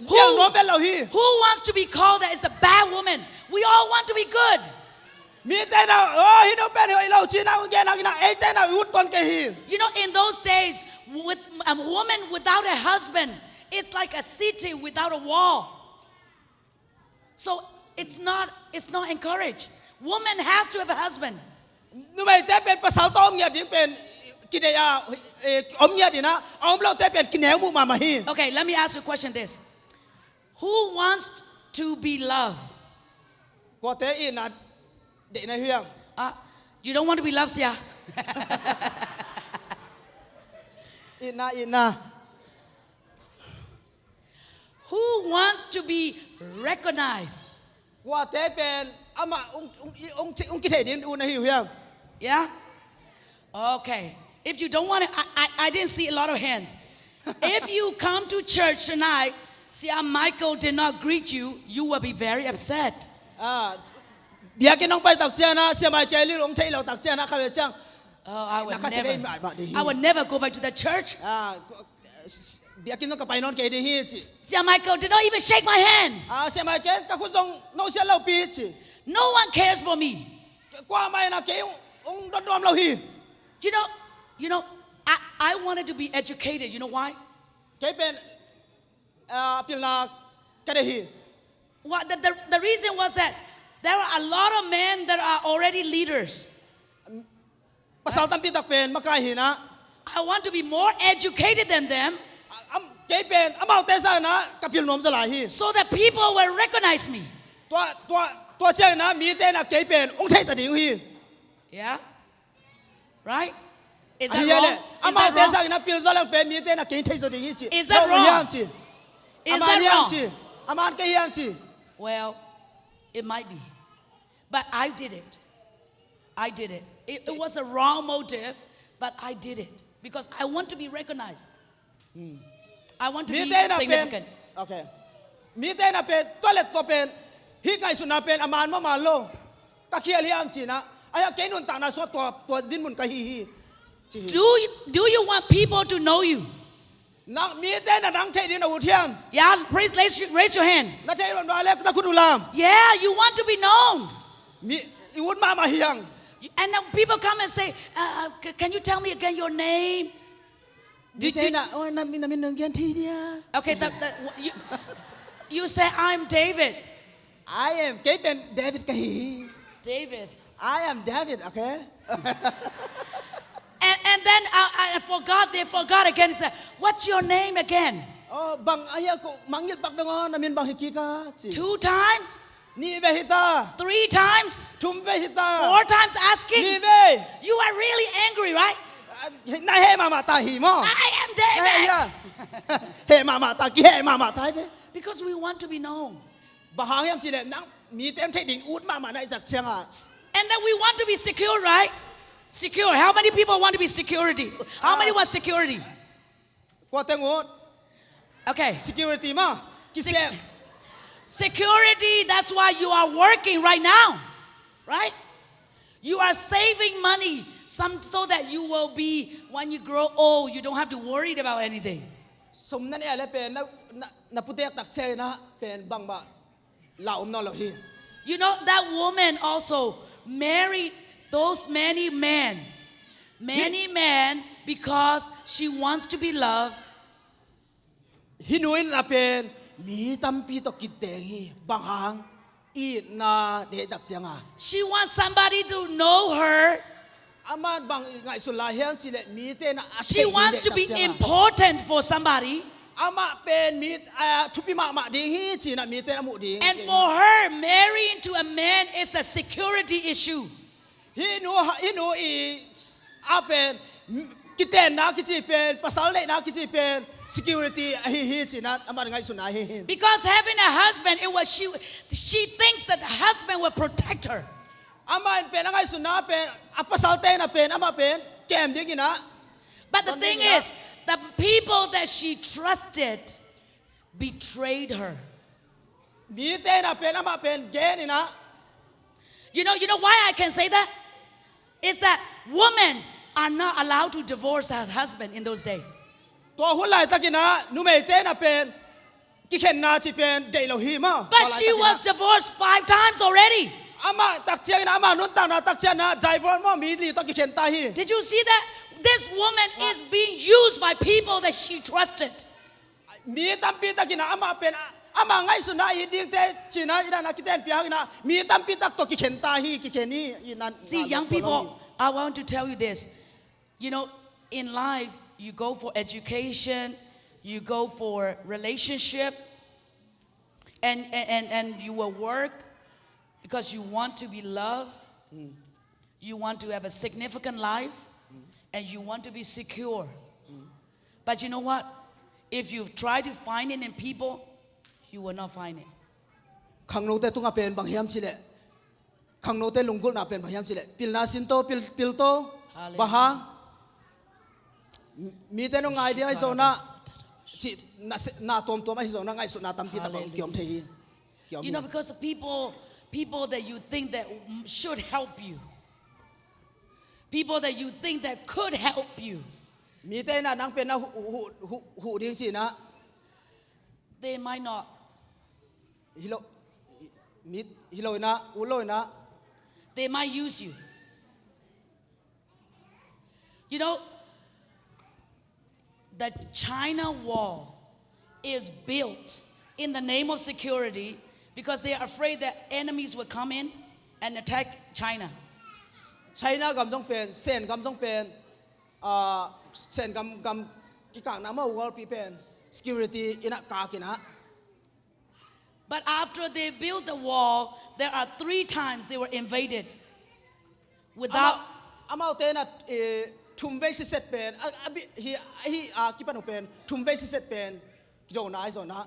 Speaker 3: เลี้ยงนวมเป็นเราฮี
Speaker 2: Who wants to be called that is a bad woman? We all want to be good.
Speaker 3: มีแต่นะโอ้ฮินุเป็นไอ้เราจีนะคุณแกนะกินะไอ้แต่นะอุดตอนเกฮี
Speaker 2: You know, in those days, with a woman without a husband, it's like a city without a wall. So it's not encouraged. Woman has to have a husband.
Speaker 3: นู่นไม่แต่เป็นภาษาต้องเนี่ยถึงเป็นกิเลสอมเนี่ยดินะอมเราแต่เป็นกินแนวมุมามาฮี
Speaker 2: Okay, let me ask you a question this. Who wants to be loved?
Speaker 3: ก็แต่อีน่ะเด็กในเฮือง
Speaker 2: You don't want to be loved, yeah?
Speaker 3: อีน่ะ
Speaker 2: Who wants to be recognized?
Speaker 3: ก็แต่เป็นอามาองกิเลสดินอูในเฮือง
Speaker 2: Yeah? Okay. If you don't want to, I didn't see a lot of hands. If you come to church tonight, see how Michael did not greet you, you will be very upset.
Speaker 3: เดี๋ยวกินน้องไปตักเสียนะเสียมาใจลื่นองใช้เราตักเสียนะข้าพเจ้า
Speaker 2: I would never go back to the church.
Speaker 3: เดี๋ยวกินน้องกับไปนอนเกดีฮีจิ
Speaker 2: See how Michael did not even shake my hand.
Speaker 3: เสียมาเกนกับคุณทรงน้องเสียเราปีจิ
Speaker 2: No one cares for me.
Speaker 3: กว่าไม่นะเกยองดอมเราฮี
Speaker 2: You know, I wanted to be educated. You know why?
Speaker 3: เกยเป็นพิลนาเกดีฮี
Speaker 2: The reason was that there are a lot of men that are already leaders.
Speaker 3: ภาษาตั้มพี่ตักเป็นมาไกลฮีนะ
Speaker 2: I want to be more educated than them.
Speaker 3: เกยเป็นอามาเตซ่านะกับพิลนมสลายฮี
Speaker 2: So that people will recognize me.
Speaker 3: ตัวเจ้านะมีเต้นะเกยเป็นองใช้ตัดหิวฮี
Speaker 2: Yeah? Right? Is
Speaker 3: อา
Speaker 2: that
Speaker 3: เฮีย
Speaker 2: wrong?
Speaker 3: เลยอา
Speaker 2: Is
Speaker 3: มา
Speaker 2: that
Speaker 3: เตซ่า
Speaker 2: wrong?
Speaker 3: นะพิลซอลเป็นมีเต้นะเกยใช้ตัดหิวจี
Speaker 2: Is that wrong? Is that wrong?
Speaker 3: อามาเกยยังจี
Speaker 2: Well, it might be. But I did it. It was a wrong motive, but I did it. Because I want to be recognized. I want to
Speaker 3: มี
Speaker 2: be
Speaker 3: เต้นะเป็น
Speaker 2: significant.
Speaker 3: โอเคมีเต้นะเป็นตัวเล็กตัวเป็นฮิกไงสุนัขเป็นอามามาโลก็เคียเลี้ยงจีนะไอ้เกยนุนต่างนะส่วนตัวดินมุนกะฮี
Speaker 2: Do you want people to know you?
Speaker 3: นักมีเต้นะนังเทดินอุเทียม
Speaker 2: Yeah, please raise your hand.
Speaker 3: นักเทดินวันแรกนักคุณอุลาม
Speaker 2: Yeah, you want to be known.
Speaker 3: มีอุดมาเฮียง
Speaker 2: And then people come and say, can you tell me again your name?
Speaker 3: มีเต้นะโอ้ยนั่นมีหนึ่งยันทีเดียว
Speaker 2: Okay, you say, I'm David.
Speaker 3: I am เกยเป็นเดวิดกะฮี
Speaker 2: David.
Speaker 3: I am David โอเค
Speaker 2: And then they forgot again. They said, what's your name again?
Speaker 3: อ๋อบางอายะก็มังยิดปักดงอนมินบางฮิกิกาจี
Speaker 2: 2 times?
Speaker 3: นี่เวหิตา
Speaker 2: 3 times?
Speaker 3: ทุมเวหิตา
Speaker 2: 4 times asking?
Speaker 3: นี่เว
Speaker 2: You are really angry, right?
Speaker 3: นายเฮมาตาหิมอ
Speaker 2: I am David.
Speaker 3: เฮมาตากี่เฮมาตาเว
Speaker 2: Because we want to be known.
Speaker 3: บางอย่างจีเลยนังมีเต็มเทดินอุดมาในจากเชียงอ่ะ
Speaker 2: And then we want to be secure, right? Secure. How many people want to be security? How many want security?
Speaker 3: กว่าเต็งอุด
Speaker 2: Okay.
Speaker 3: security มากี่เซ
Speaker 2: Security, that's why you are working right now. Right? You are saving money so that you will be, when you grow old, you don't have to worry about anything.
Speaker 3: สมนั่นเองเลยเป็นนับพุทธตักเชยนะเป็นบางบะลาอมนอลฮี
Speaker 2: You know, that woman also married those many men because she wants to be loved.
Speaker 3: ฮินุยนเป็นมีตั้มปีตกิดเตงีบางหางอีนาเดดักเสียงอ่ะ
Speaker 2: She wants somebody to know her.
Speaker 3: อามาบางไงสุดลาเฮียงจีเลมีเตนะ
Speaker 2: She wants to be important for somebody.
Speaker 3: ama pen meet tupi ma ding hi china meet ten amu ding.
Speaker 2: And for her, marrying to a man is a security issue.
Speaker 3: He know apen kiten na kichi pen pasal le na kichi pen security hi china ama ngai suna hi.
Speaker 2: Because having a husband, she thinks that the husband will protect her.
Speaker 3: Ama pen ngai suna pen apasal te na pen ama pen kem ding ina.
Speaker 2: But the thing is, the people that she trusted betrayed her.
Speaker 3: Mi te na pen ama pen gen ina.
Speaker 2: You know why I can say that? Is that women are not allowed to divorce her husband in those days.
Speaker 3: To hulai takina nu me te na pen ki ken na chi pen de lo hi ma.
Speaker 2: But she was divorced 5 times already.
Speaker 3: Ama tak chiang na ama nun ta na tak chiang na driver mo mi li to ki ken ta hi.
Speaker 2: Did you see that? This woman is being used by people that she trusted.
Speaker 3: Mi tampi takina ama pen ama ngai suna I ding te china ida na kiten piang na mi tampi tak to ki ken ta hi ki ken ni.
Speaker 2: See, young people, I want to tell you this. You know, in life, you go for education, you go for relationship, and you will work because you want to be loved, you want to have a significant life, and you want to be secure. But you know what? If you try to find it in people, you will not find it.
Speaker 3: Khang no te tunga pen bang hiam chile. Khang no te lungkul na pen bang hiam chile. Pil na sin to pil to baha. Mi te no ngai dia so na chi na tom ai so na ngai so na tampi ta bang kiom thei.
Speaker 2: You know, because the people that you think that should help you, people that you think that could help you,
Speaker 3: mi te na nang pen na hu ding chi na.
Speaker 2: They might not. They might use you. You know, the China wall is built in the name of security because they are afraid that enemies will come in and attack China.
Speaker 3: China gam jong pen, sen gam jong pen, sen gam ki kang na ma wall pi pen security ina ka kina.
Speaker 2: But after they built the wall, there are 3 times they were invaded without.
Speaker 3: Amau te na thum ve si set pen hi kipan pen thum ve si set pen kido na iso na.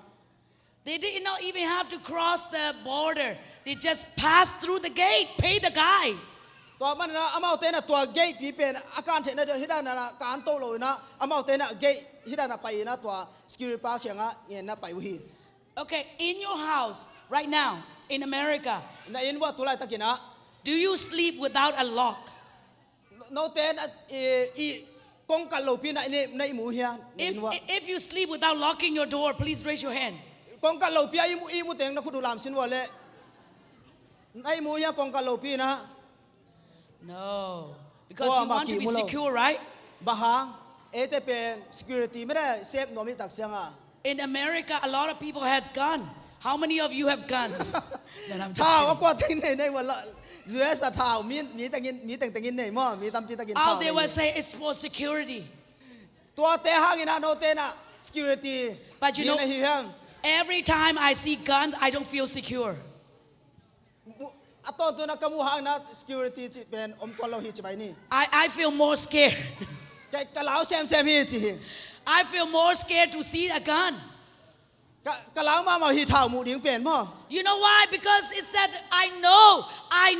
Speaker 2: They did not even have to cross the border. They just passed through the gate, pay the guy.
Speaker 3: To man na amau te na to gate pi pen akan the na hida na kan to lo na amau te na gate hida na pai na to security pa khyanga nge na pai hi.
Speaker 2: Okay, in your house right now in America,
Speaker 3: Na in wa tulai takina.
Speaker 2: do you sleep without a lock?
Speaker 3: No ten as kong kalopi na na imu hiya.
Speaker 2: If you sleep without locking your door, please raise your hand.
Speaker 3: Kong kalopi imu teng na kudu lam sin wale. Na imu hiya kong kalopi na.
Speaker 2: No, because you want to be secure, right?
Speaker 3: Baha ete pen security mera safe no mi tak sianga.
Speaker 2: In America, a lot of people has gun. How many of you have guns? No, I'm just
Speaker 3: Thao
Speaker 2: kidding.
Speaker 3: kwa ting nei wala. US a thao mi teng nei mo mi tam pi takin
Speaker 2: Out
Speaker 3: thao.
Speaker 2: they will say it's for security.
Speaker 3: To te hangina no te na security.
Speaker 2: But you know,
Speaker 3: Ni na hiyang.
Speaker 2: every time I see guns, I don't feel secure.
Speaker 3: Ato to na kamuhang na security chi pen om to lo hi chi bai ni.
Speaker 2: I feel more scared.
Speaker 3: Kay kalao sem hi chi.
Speaker 2: I feel more scared to see a gun.
Speaker 3: Kalao ma hi thao mu ding pen mo.
Speaker 2: You know why? Because it's that I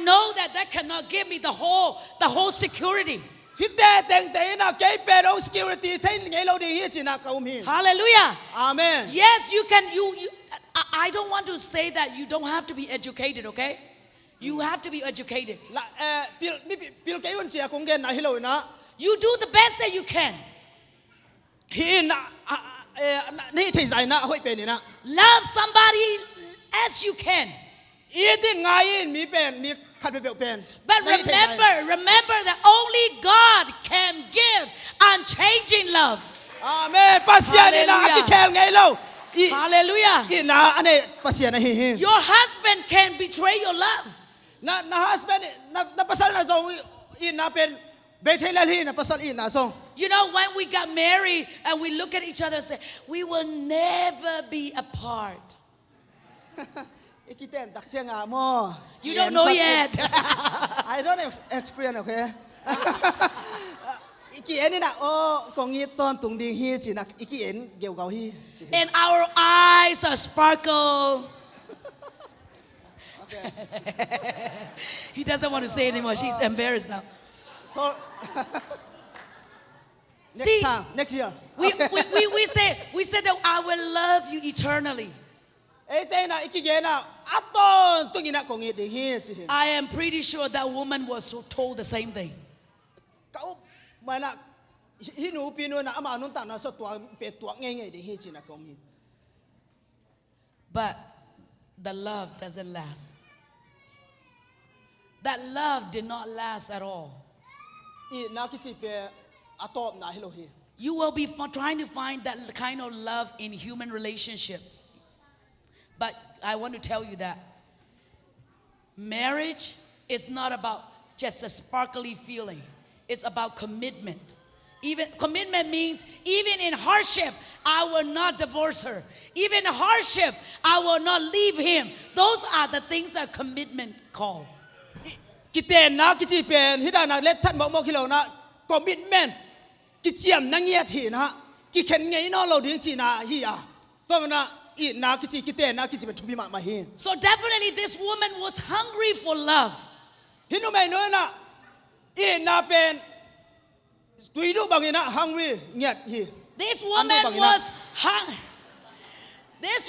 Speaker 2: know that cannot give me the whole security.
Speaker 3: Hite teng te na kay pen o security thain ngai lo ding hi chi na ka hi.
Speaker 2: Hallelujah.
Speaker 3: Amen.
Speaker 2: Yes, you can. I don't want to say that you don't have to be educated, okay? You have to be educated.
Speaker 3: La pil kay un chi kong gen na hi lo na.
Speaker 2: You do the best that you can.
Speaker 3: Hi na ni thai sai na hoi pen ni na.
Speaker 2: Love somebody as you can.
Speaker 3: I din ngai mi pen mi khat pe pen.
Speaker 2: But remember that only God can give unchanging love.
Speaker 3: Amen. Pasya ni na ki kel ngai lo.
Speaker 2: Hallelujah.
Speaker 3: I na ane pasya na hi.
Speaker 2: Your husband can betray your love.
Speaker 3: Na husband na pasal na zong I na pen be thai la hi na pasal I na song.
Speaker 2: You know, when we got married and we look at each other and say, we will never be apart. You don't know yet.
Speaker 3: I don't experience, okay?
Speaker 2: And our eyes are sparkle. He doesn't want to say anymore. She's embarrassed now.
Speaker 3: So, next year.
Speaker 2: We say that I will love you eternally. I am pretty sure that woman was told the same thing. But the love doesn't last. That love did not last at all. You will be trying to find that kind of love in human relationships. But I want to tell you that marriage is not about just a sparkly feeling. It's about commitment. Commitment means even in hardship, I will not divorce her. Even in hardship, I will not leave him. Those are the things that commitment calls.
Speaker 3: Commitment.
Speaker 2: So definitely this woman was hungry for love. This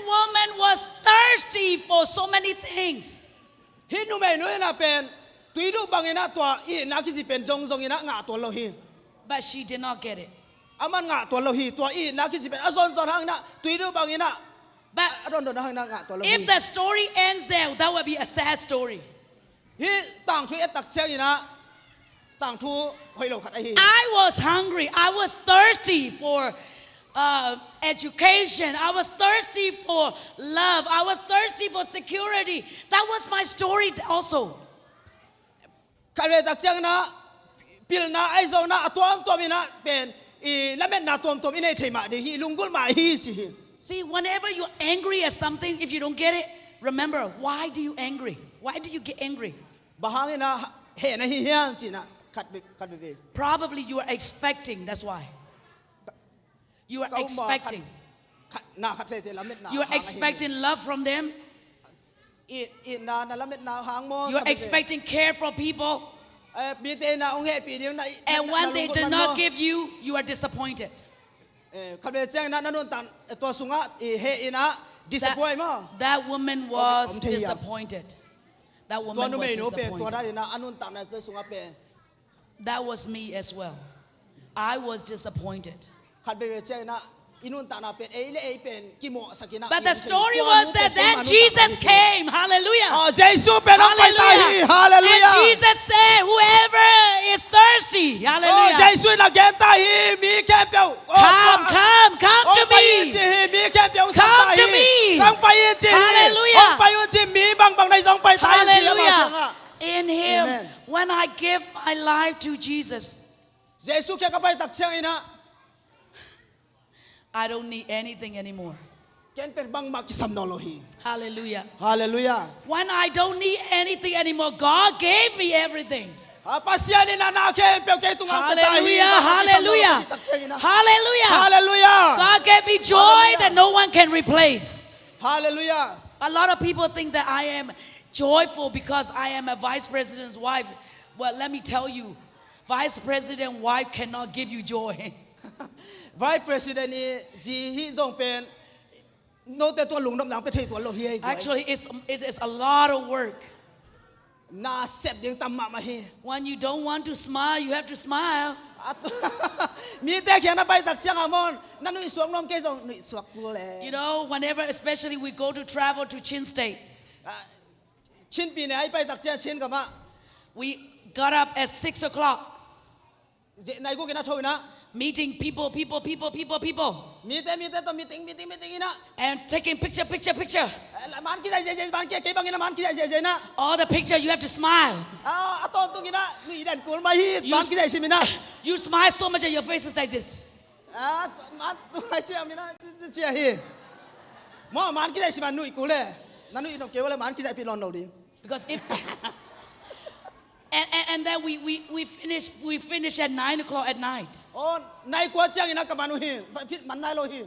Speaker 2: woman was thirsty for so many things. But she did not get it. But if the story ends there, that would be a sad story. I was hungry. I was thirsty for education. I was thirsty for love. I was thirsty for security. That was my story also. See, whenever you're angry at something, if you don't get it, remember, why do you angry? Why do you get angry? Probably you are expecting, that's why. You are expecting. You are expecting love from them. You are expecting care from people. And when they did not give you, you are disappointed. That woman was disappointed. That woman was disappointed. That was me as well. I was disappointed. But the story was that then Jesus came. Hallelujah. Hallelujah. And Jesus said, whoever is thirsty, hallelujah, come to me. Come to me. Hallelujah. Hallelujah. In him, amen. When I give my life to Jesus, I don't need anything anymore. Hallelujah.
Speaker 3: Hallelujah.
Speaker 2: When I don't need anything anymore, God gave me everything. Hallelujah. Hallelujah. Hallelujah.
Speaker 3: Hallelujah.
Speaker 2: God gave me joy that no one can replace.
Speaker 3: Hallelujah.
Speaker 2: A lot of people think that I am joyful because I am a vice president's wife. Well, let me tell you, vice president wife cannot give you joy.
Speaker 3: Vice president is
Speaker 2: actually, it is a lot of work. When you don't want to smile, you have to smile. You know, whenever, especially we go to travel to Chin State, we got up at 6 o'clock. meeting people.
Speaker 3: มีแต่ต้องมีติ้งนะ
Speaker 2: And taking picture.
Speaker 3: มันกี่ใจมันกี่บางกินมันกี่ใจนะ
Speaker 2: All the picture you have to smile.
Speaker 3: ตอนตุ้งกินนะมีเด่นกูมาฮีมันกี่ใจสิมินะ
Speaker 2: You smile so much that your face is like this.
Speaker 3: มันตุ้งไอเจียมินะเจียฮีมันกี่ใจสิมันนุ่ยกูเลยนั่นนุ่ยต้องเกี่ยวเลยมันกี่ใจพี่ลอนเราดิ
Speaker 2: Because if and then we finish at 9 o'clock at night.
Speaker 3: โอ้นายกว่าเจียงนะกับมันนุ่ยพี่มันนายเราฮี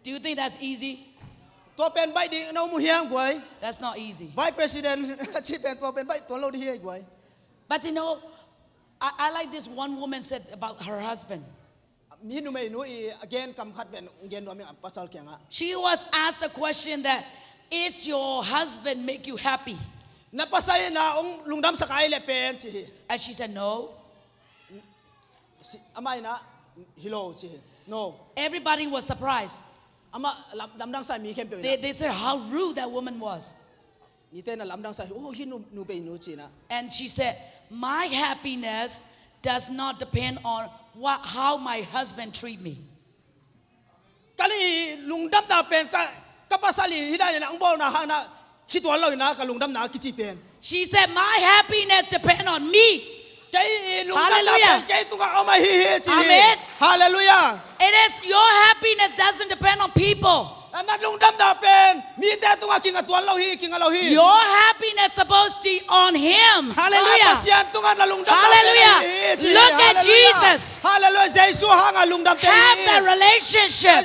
Speaker 2: Do you think that's easy?
Speaker 3: ตัวเป็นใบดีน้องมุเฮียงกวย
Speaker 2: That's not easy.
Speaker 3: Vice President ที่เป็นตัวเป็นใบตัวเราดีกวย
Speaker 2: But you know, I like this one woman said about her husband.
Speaker 3: มีหนุ่มไอ้หนุ่ย again กำคัดเป็นเย็นตัวมีภาษาเกี่ยงอ่ะ
Speaker 2: She was asked a question that, is your husband make you happy?
Speaker 3: นับภาษาหน้าองลุงดำสกายเลยเป็นสิ
Speaker 2: And she said no.
Speaker 3: อาไม่นะฮิโลสิ no.
Speaker 2: Everybody was surprised.
Speaker 3: อามาลำดังใส่มีเข้มเปล่า
Speaker 2: They said how rude that woman was.
Speaker 3: มีแต่น่ะลำดังใส่โอ้ฮิหนุ่มเป็นหนุ่มสินะ
Speaker 2: And she said, my happiness does not depend on how my husband treat me.
Speaker 3: กะลีลุงดำนาเป็นกะภาษาลีที่ได้นะองค์บอลนะฮะนะคิดตัวเราอยู่นะกับลุงดำนาคิดจีเป็น
Speaker 2: She said, my happiness depend on me.
Speaker 3: แกลุงดำนาเป็นแกตัวเอามาฮีจี
Speaker 2: Amen.
Speaker 3: ฮาเลลูยา
Speaker 2: It is your happiness doesn't depend on people.
Speaker 3: นั่นลุงดำนาเป็นมีแต่ตัวกินกับตัวเราฮีกินกับเราฮี
Speaker 2: Your happiness supposed to be on Him. Hallelujah.
Speaker 3: Hallelujah.
Speaker 2: Hallelujah. Look at Jesus.
Speaker 3: Hallelujah.
Speaker 2: Have that relationship.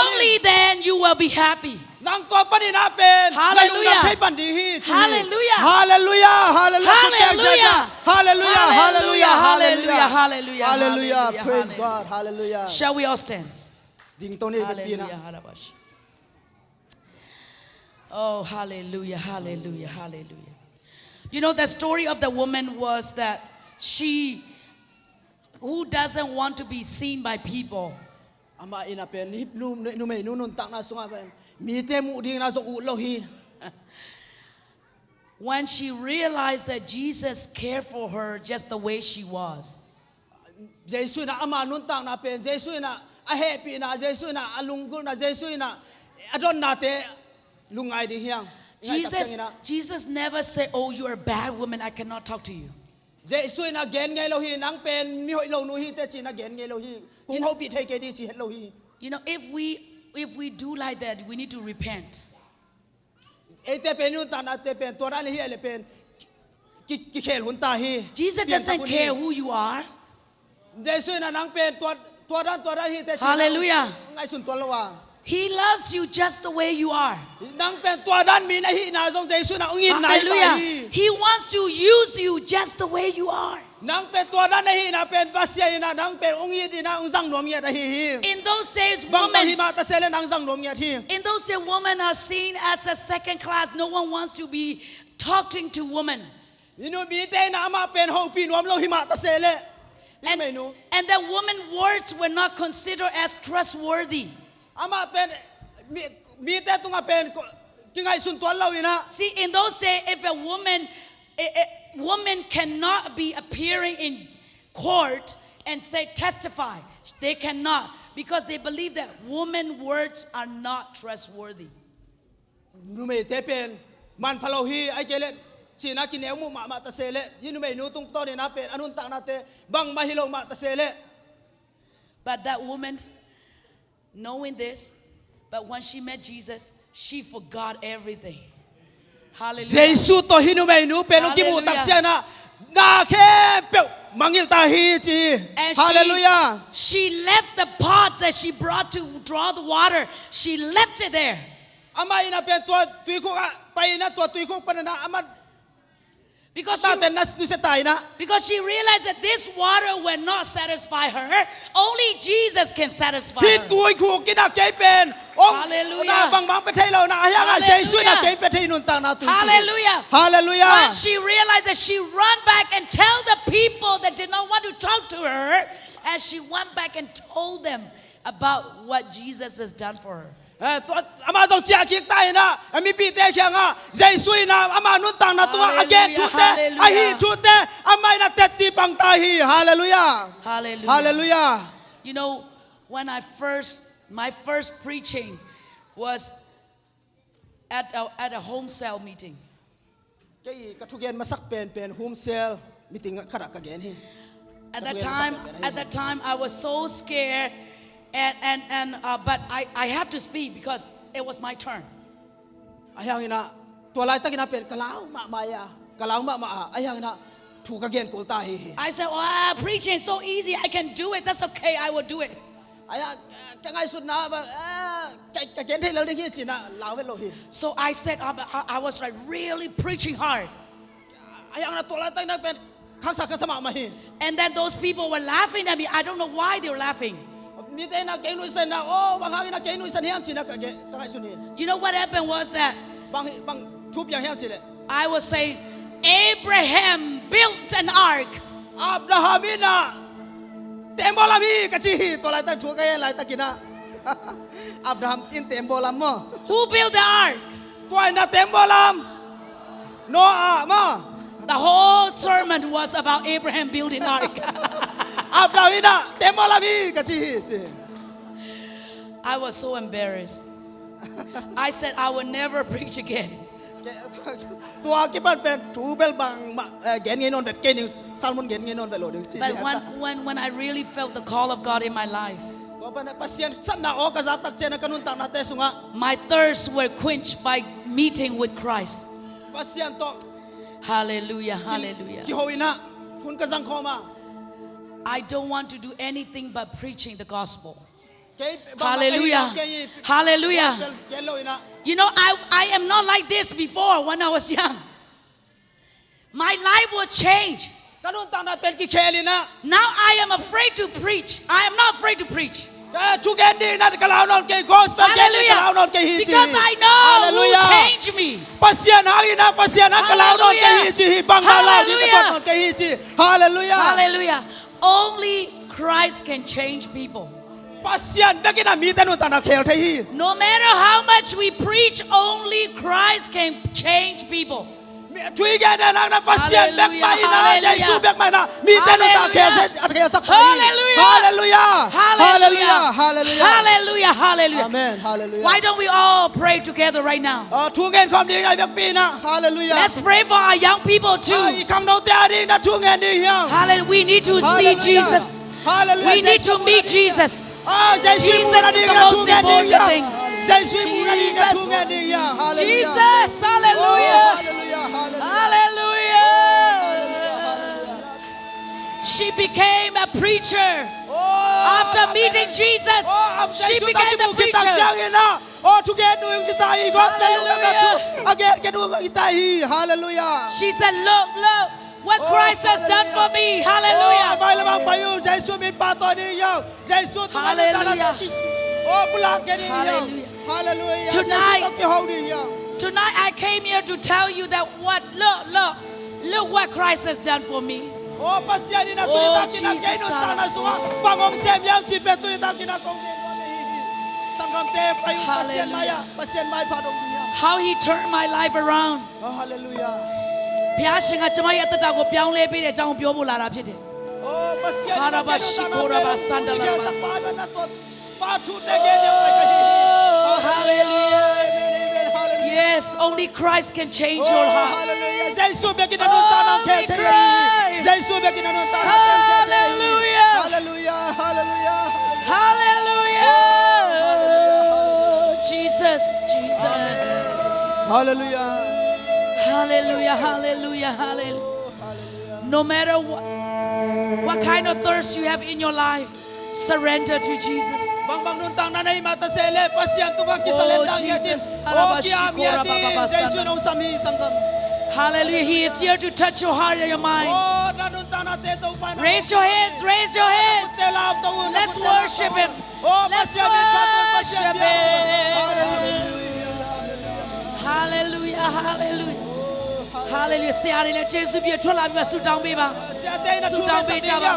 Speaker 2: Only then you will be happy. Hallelujah. Hallelujah.
Speaker 3: Hallelujah. Hallelujah.
Speaker 2: Hallelujah.
Speaker 3: Hallelujah.
Speaker 2: Hallelujah. Hallelujah.
Speaker 3: Hallelujah. Praise God. Hallelujah.
Speaker 2: Shall we all stand?
Speaker 3: Hallelujah.
Speaker 2: Oh, hallelujah, hallelujah, hallelujah. You know, the story of the woman was that she, who doesn't want to be seen by people, when she realized that Jesus cared for her just the way she was. Jesus never said, oh, you're a bad woman, I cannot talk to you. You know, if we do like that, we need to repent. Jesus doesn't care who you are. Hallelujah. He loves you just the way you are. Hallelujah. He wants to use you just the way you are. In those days, women are seen as a second class. No one wants to be talking to women. And the women words were not considered as trustworthy. See, in those days, if a woman cannot be appearing in court and say testify, they cannot, because they believe that women words are not trustworthy. But that woman, knowing this, but when she met Jesus, she forgot everything. Hallelujah. And she left the pot that she brought to draw the water. She left it there. Because she realized that this water will not satisfy her. Only Jesus can satisfy her. Hallelujah. Hallelujah.
Speaker 3: Hallelujah.
Speaker 2: When she realized that, she ran back and tell the people that did not want to talk to her, and she went back and told them about what Jesus has done for her.
Speaker 3: ama dong chia kiek tai na ami pi te khiang a Jesus na ama nun tang na tunga again chu te a hi chu te amai na te ti pang ta hi hallelujah
Speaker 2: Hallelujah.
Speaker 3: hallelujah
Speaker 2: You know, when my first preaching was at a home cell meeting.
Speaker 3: cái thu gen masak pen home cell meeting kharak again hi
Speaker 2: At that time, I was so scared, but I have to speak because it was my turn.
Speaker 3: ayang ina tua lai takina pen kalau ma maya kalau ma ayang ina thu ka gen ko ta hi
Speaker 2: I said, "Wow, preaching is so easy. I can do it. That's okay. I will do it."
Speaker 3: aya ka ngai sut na ba ka gen thei lo ni hi chi na lao ve lo hi
Speaker 2: So I said, I was like really preaching hard.
Speaker 3: ayang na tua lai takina pen khang sa ka sama ma hi
Speaker 2: And then those people were laughing at me. I don't know why they were laughing.
Speaker 3: mi te na ke nu sen na oh bang hang ina ke nu sen hiam chi na ka ngai sun hi
Speaker 2: You know what happened was that
Speaker 3: bang thu piang hiam chi le
Speaker 2: I was saying, Abraham built an ark.
Speaker 3: Abraham ina tembolam hi ka chi hi tua lai ta thu ka lai takina Abraham tin tembolam mo
Speaker 2: Who built the ark?
Speaker 3: tua ina tembolam Noah mo
Speaker 2: The whole sermon was about Abraham building ark.
Speaker 3: Abraham ina tembolam hi ka chi hi
Speaker 2: I was so embarrassed. I said I would never preach again.
Speaker 3: tua ki ban pen thu bel bang gen ngai non vet ke ni salmon gen ngai non vet lo ding chi
Speaker 2: But when I really felt the call of God in my life,
Speaker 3: to ban pasien sam na o ka zak tak chen ka nun tak na te sunga
Speaker 2: my thirsts were quenched by meeting with Christ.
Speaker 3: pasien to
Speaker 2: Hallelujah, hallelujah.
Speaker 3: ki hoina hun ka jang khoma
Speaker 2: I don't want to do anything but preaching the gospel.
Speaker 3: ke
Speaker 2: Hallelujah. Hallelujah.
Speaker 3: ke lo ina
Speaker 2: You know, I am not like this before when I was young. My life was changed.
Speaker 3: ka nun tak na pen ki khelina
Speaker 2: Now I am afraid to preach. I am not afraid to preach.
Speaker 3: thu gen ni na ka lao non ke gospel ke ni ka lao non ke hi chi
Speaker 2: Because I know who changed me.
Speaker 3: pasien ina pasien ka lao non ke hi chi hi bang lao lao ni ka non ke hi chi hallelujah
Speaker 2: Hallelujah. Only Christ can change people.
Speaker 3: pasien bekina mi te nun tak na khel the hi
Speaker 2: No matter how much we preach, only Christ can change people.
Speaker 3: thui gen na na pasien bek mai na
Speaker 2: Hallelujah.
Speaker 3: Jesus bek mai na mi te nun tak khel se at khel sak
Speaker 2: Hallelujah.
Speaker 3: hallelujah hallelujah hallelujah
Speaker 2: Hallelujah. Hallelujah.
Speaker 3: amen hallelujah
Speaker 2: Why don't we all pray together right now?
Speaker 3: thu gen khom ding ai bek pi na hallelujah
Speaker 2: Let's pray for our young people too.
Speaker 3: ai khang no te ari na thu gen ni hiang
Speaker 2: Hallelujah. We need to see Jesus.
Speaker 3: hallelujah
Speaker 2: We need to meet Jesus.
Speaker 3: Jesus
Speaker 2: Jesus is the most important thing.
Speaker 3: Jesus
Speaker 2: Jesus.
Speaker 3: hallelujah
Speaker 2: Jesus. Hallelujah.
Speaker 3: hallelujah hallelujah
Speaker 2: Hallelujah. She became a preacher. After meeting Jesus, she became a preacher.
Speaker 3: Oh, to get doing the Thai gospel, again, get doing the Thai, hallelujah.
Speaker 2: She said, look, what Christ has done for me. Hallelujah. Hallelujah.
Speaker 3: Hallelujah.
Speaker 2: Tonight I came here to tell you that look what Christ has done for me.
Speaker 3: Oh, Jesus.
Speaker 2: How he turned my life around.
Speaker 3: Oh, hallelujah.
Speaker 2: ဘုရားရှင်ကကျွန်မရဲ့အသက်တာကိုပြောင်းလဲပေးတဲ့အကြောင်းပြောဖို့လာတာဖြစ်တယ် Yes, only Christ can change your heart. Hallelujah. Hallelujah. Jesus.
Speaker 3: Hallelujah.
Speaker 2: Hallelujah. Hallelujah. Hallelujah. No matter what kind of thirst you have in your life, surrender to Jesus. Oh, Jesus. Hallelujah. He is here to touch your heart and your mind. Raise your hands. Raise your hands. Let's worship Him. Let's worship Him. Hallelujah. Hallelujah. Hallelujah. ဆရာတွေလည်းယေရှုပြည့်ထွက်လာပြီးမှဆုတောင်းပေးပါဆုတောင်းပေးကြပါ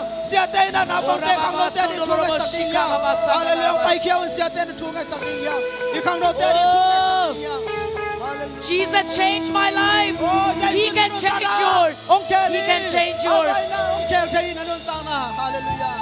Speaker 3: Hallelujah. Pai kia un sia ten tu ngai saking ya. Ikang no ten tu ngai saking ya.
Speaker 2: Jesus changed my life. He can change yours. He can change yours.
Speaker 3: Hallelujah.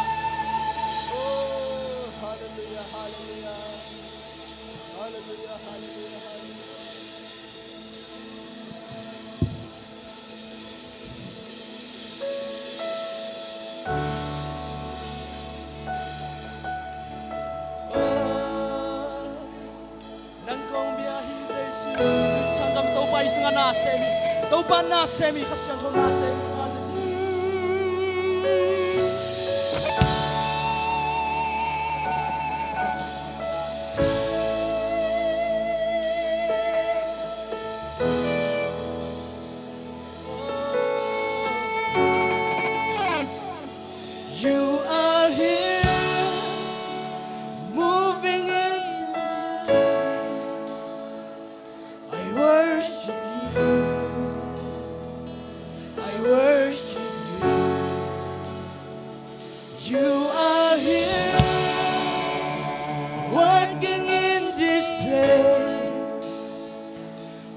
Speaker 4: Semi kasihan kau nasemi.
Speaker 3: You are here, moving in. I worship you. I worship you. You are here, working in this place.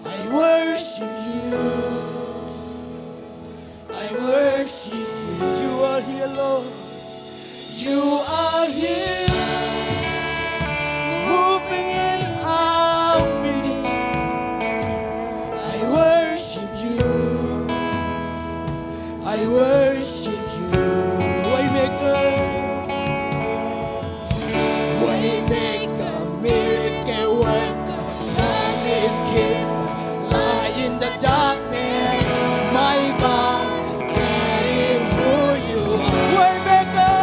Speaker 3: I worship you. I worship you. You are here, Lord. You are here, moving in our midst. I worship you. I worship you. Waymaker, Waymaker, miracle worker, promise keeper, light in the darkness. My God, that is who you are. Waymaker,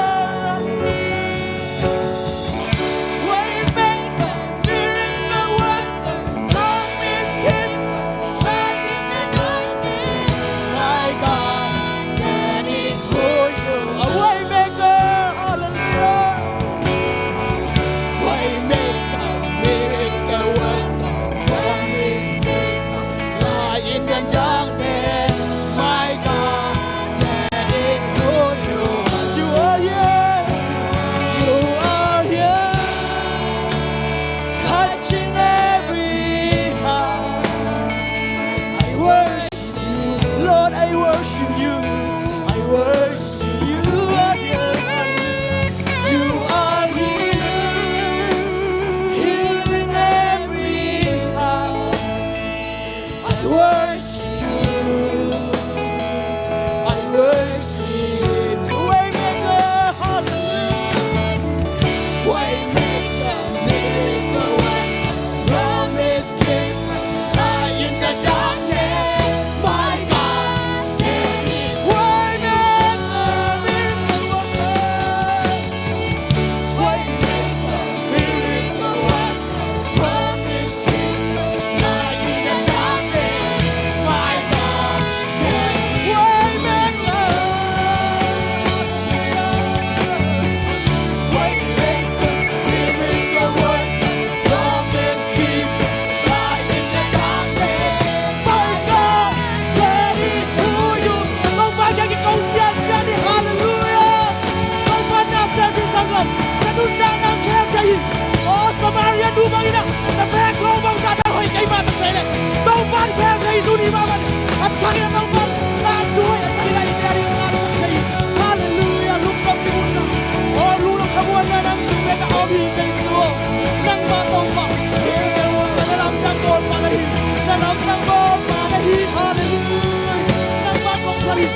Speaker 3: Waymaker, miracle worker, promise keeper, light in the darkness. My God, that is who you are. Waymaker, hallelujah. Waymaker, miracle worker, promise keeper, light in the darkness. My God, that is who you are. You are here. You are here, touching every heart. I worship you, Lord. I worship you. I worship you. You are here. You are here, healing every heart. I worship you. I worship you. Waymaker, hallelujah. Waymaker, miracle worker, promise keeper, light in the darkness. My God, that is Waymaker, miracle worker. Waymaker, miracle worker, promise keeper, light in the darkness. My God, that is Waymaker. Waymaker, miracle worker, promise keeper, light in the darkness. My God, that is who you are. Không phải những câu sia đi hallelujah. Không phải na sia đi sang lòng. Cái đun đang khéo chạy. Oh Samaria du bang ina. The back go bang sa da hoi kai ma ta sai le. Tau ban khéo chạy du đi ba ban. At thang ina tau ban. Na du hoi kai la ina ri na sa chạy. Hallelujah. Look up the moon. Oh lu lo khabuan na nang su ka obi kai su. Nang ma tau ba. Here the one that lam nang gol pa na hi. Na lam nang gol pa na hi. Hallelujah. Nang ma kong pari.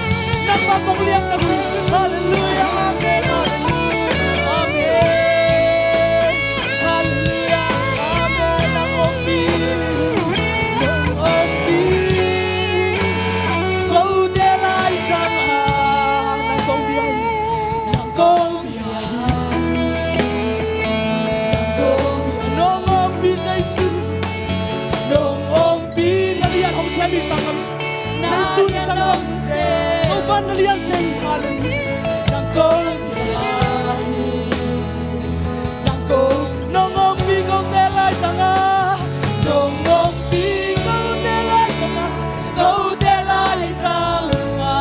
Speaker 3: Nang ma kong liang sa hui. Hallelujah. Amen. Hallelujah. Amen. Hallelujah. Amen. Nang ombi. Nang ombi. Go de lai sang ha. Nang kong biyahe. Nang kong biyahe. Nang kong biyahe. Nong ombi sa isu. Nong ombi. Nalian hong siya di sang kami. Sa isu ni sang kami. Oban nalian sa isu. Hallelujah. Nang kong biyahe. Nang kong. Nong ombi kong de lai sang ha. Nong ombi kong de lai sang ha. Kong de lai sang ha.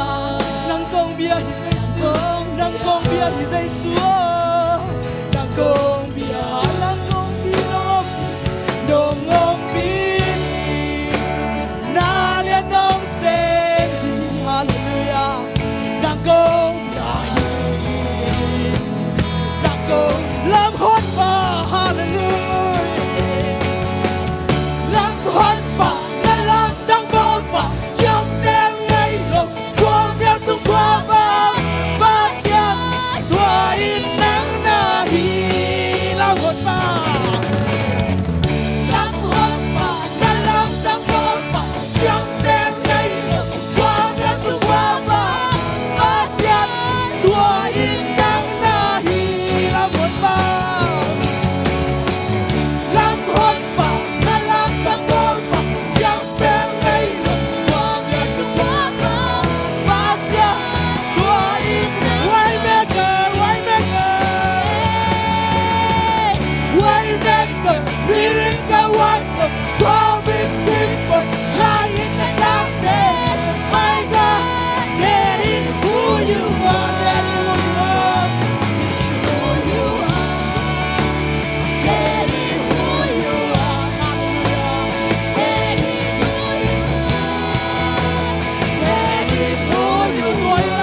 Speaker 3: Nang kong biyahe sa isu. Nang kong biyahe sa isu. Nang kong
Speaker 4: Làm hot bà hallelujah. Làm hot bà đã làm tăng bao bà trong đêm ngày lộng qua miệng xuống qua và xem tua in nắng na hi. Làm hot bà đã làm tăng bao bà trong đêm ngày lộng qua miệng xuống qua và xem tua in nắng na hi. Làm hot bà làm hot bà đã làm tăng bao bà trong đêm ngày lộng qua miệng xuống qua và xem tua in Waymaker, miracle worker, promise keeper, light in the darkness. My God, that is who you are, that is who you are. Who you are, that is who you are. That is who you are. That is who you are.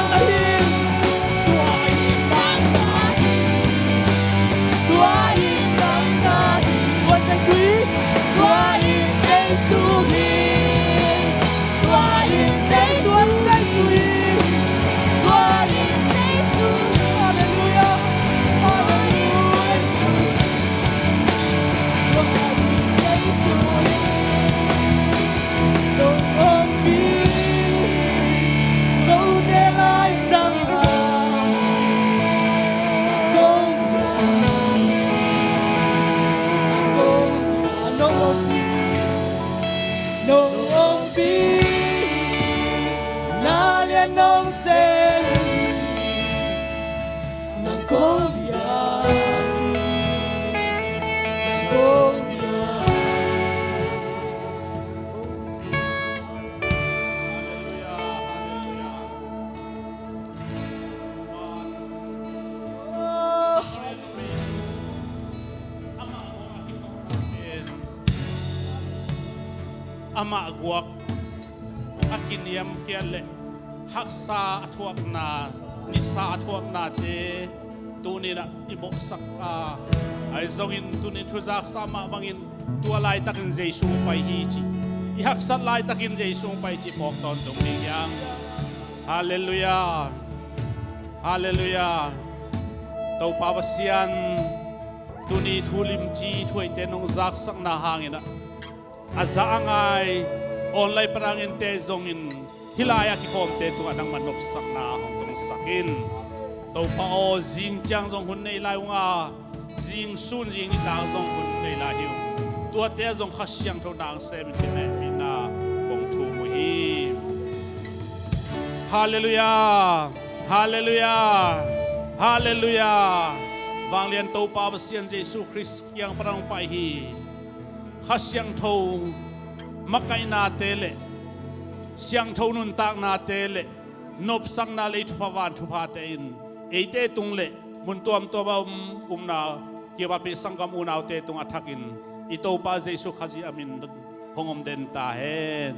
Speaker 4: Tua in nắng na hi. Quân danh suy. Tua in Giêsu hi. Tua in Giêsu hi. Tua in Giêsu. Hallelujah. Hallelujah. Tua in Giêsu hi. Đâu ôm bi. Đâu để lại rằng no ombi na liên nông sẽ nàng công bia nàng công bia.
Speaker 5: Ama guak akiniam kiale haksa athuak na nisa athuak na te tunina ibo sakka ai zongin tunin thuzak sama bangin tualai takin Jesu pai hi chi i haksat lai takin Jesu pai chi pok ton tung ning yang. Hallelujah, hallelujah. Tau pawasian tuni thulim chi thuai te nong zak sak na hangina aza angai online parangin te zongin hilaya ki kom te tu adang manop sak na hong tong sakin to pa o jing chang zong hun nei lai nga jing sun jing ni ta zong hun nei la hiu tu te zong khasyang tho dang se min te ne mina bong thu mu hi. Hallelujah, hallelujah, hallelujah. Vang lian to pa basian Jesu Christ yang parang pai hi khasyang tho makai na tele siang tho nun tak na tele nop sang na le thu pawan thu pa te in eite tung le mun tuam to ba na ke ba pe sangam unaw te tung athakin ito pa Jesu khaji amin hongom den ta hen.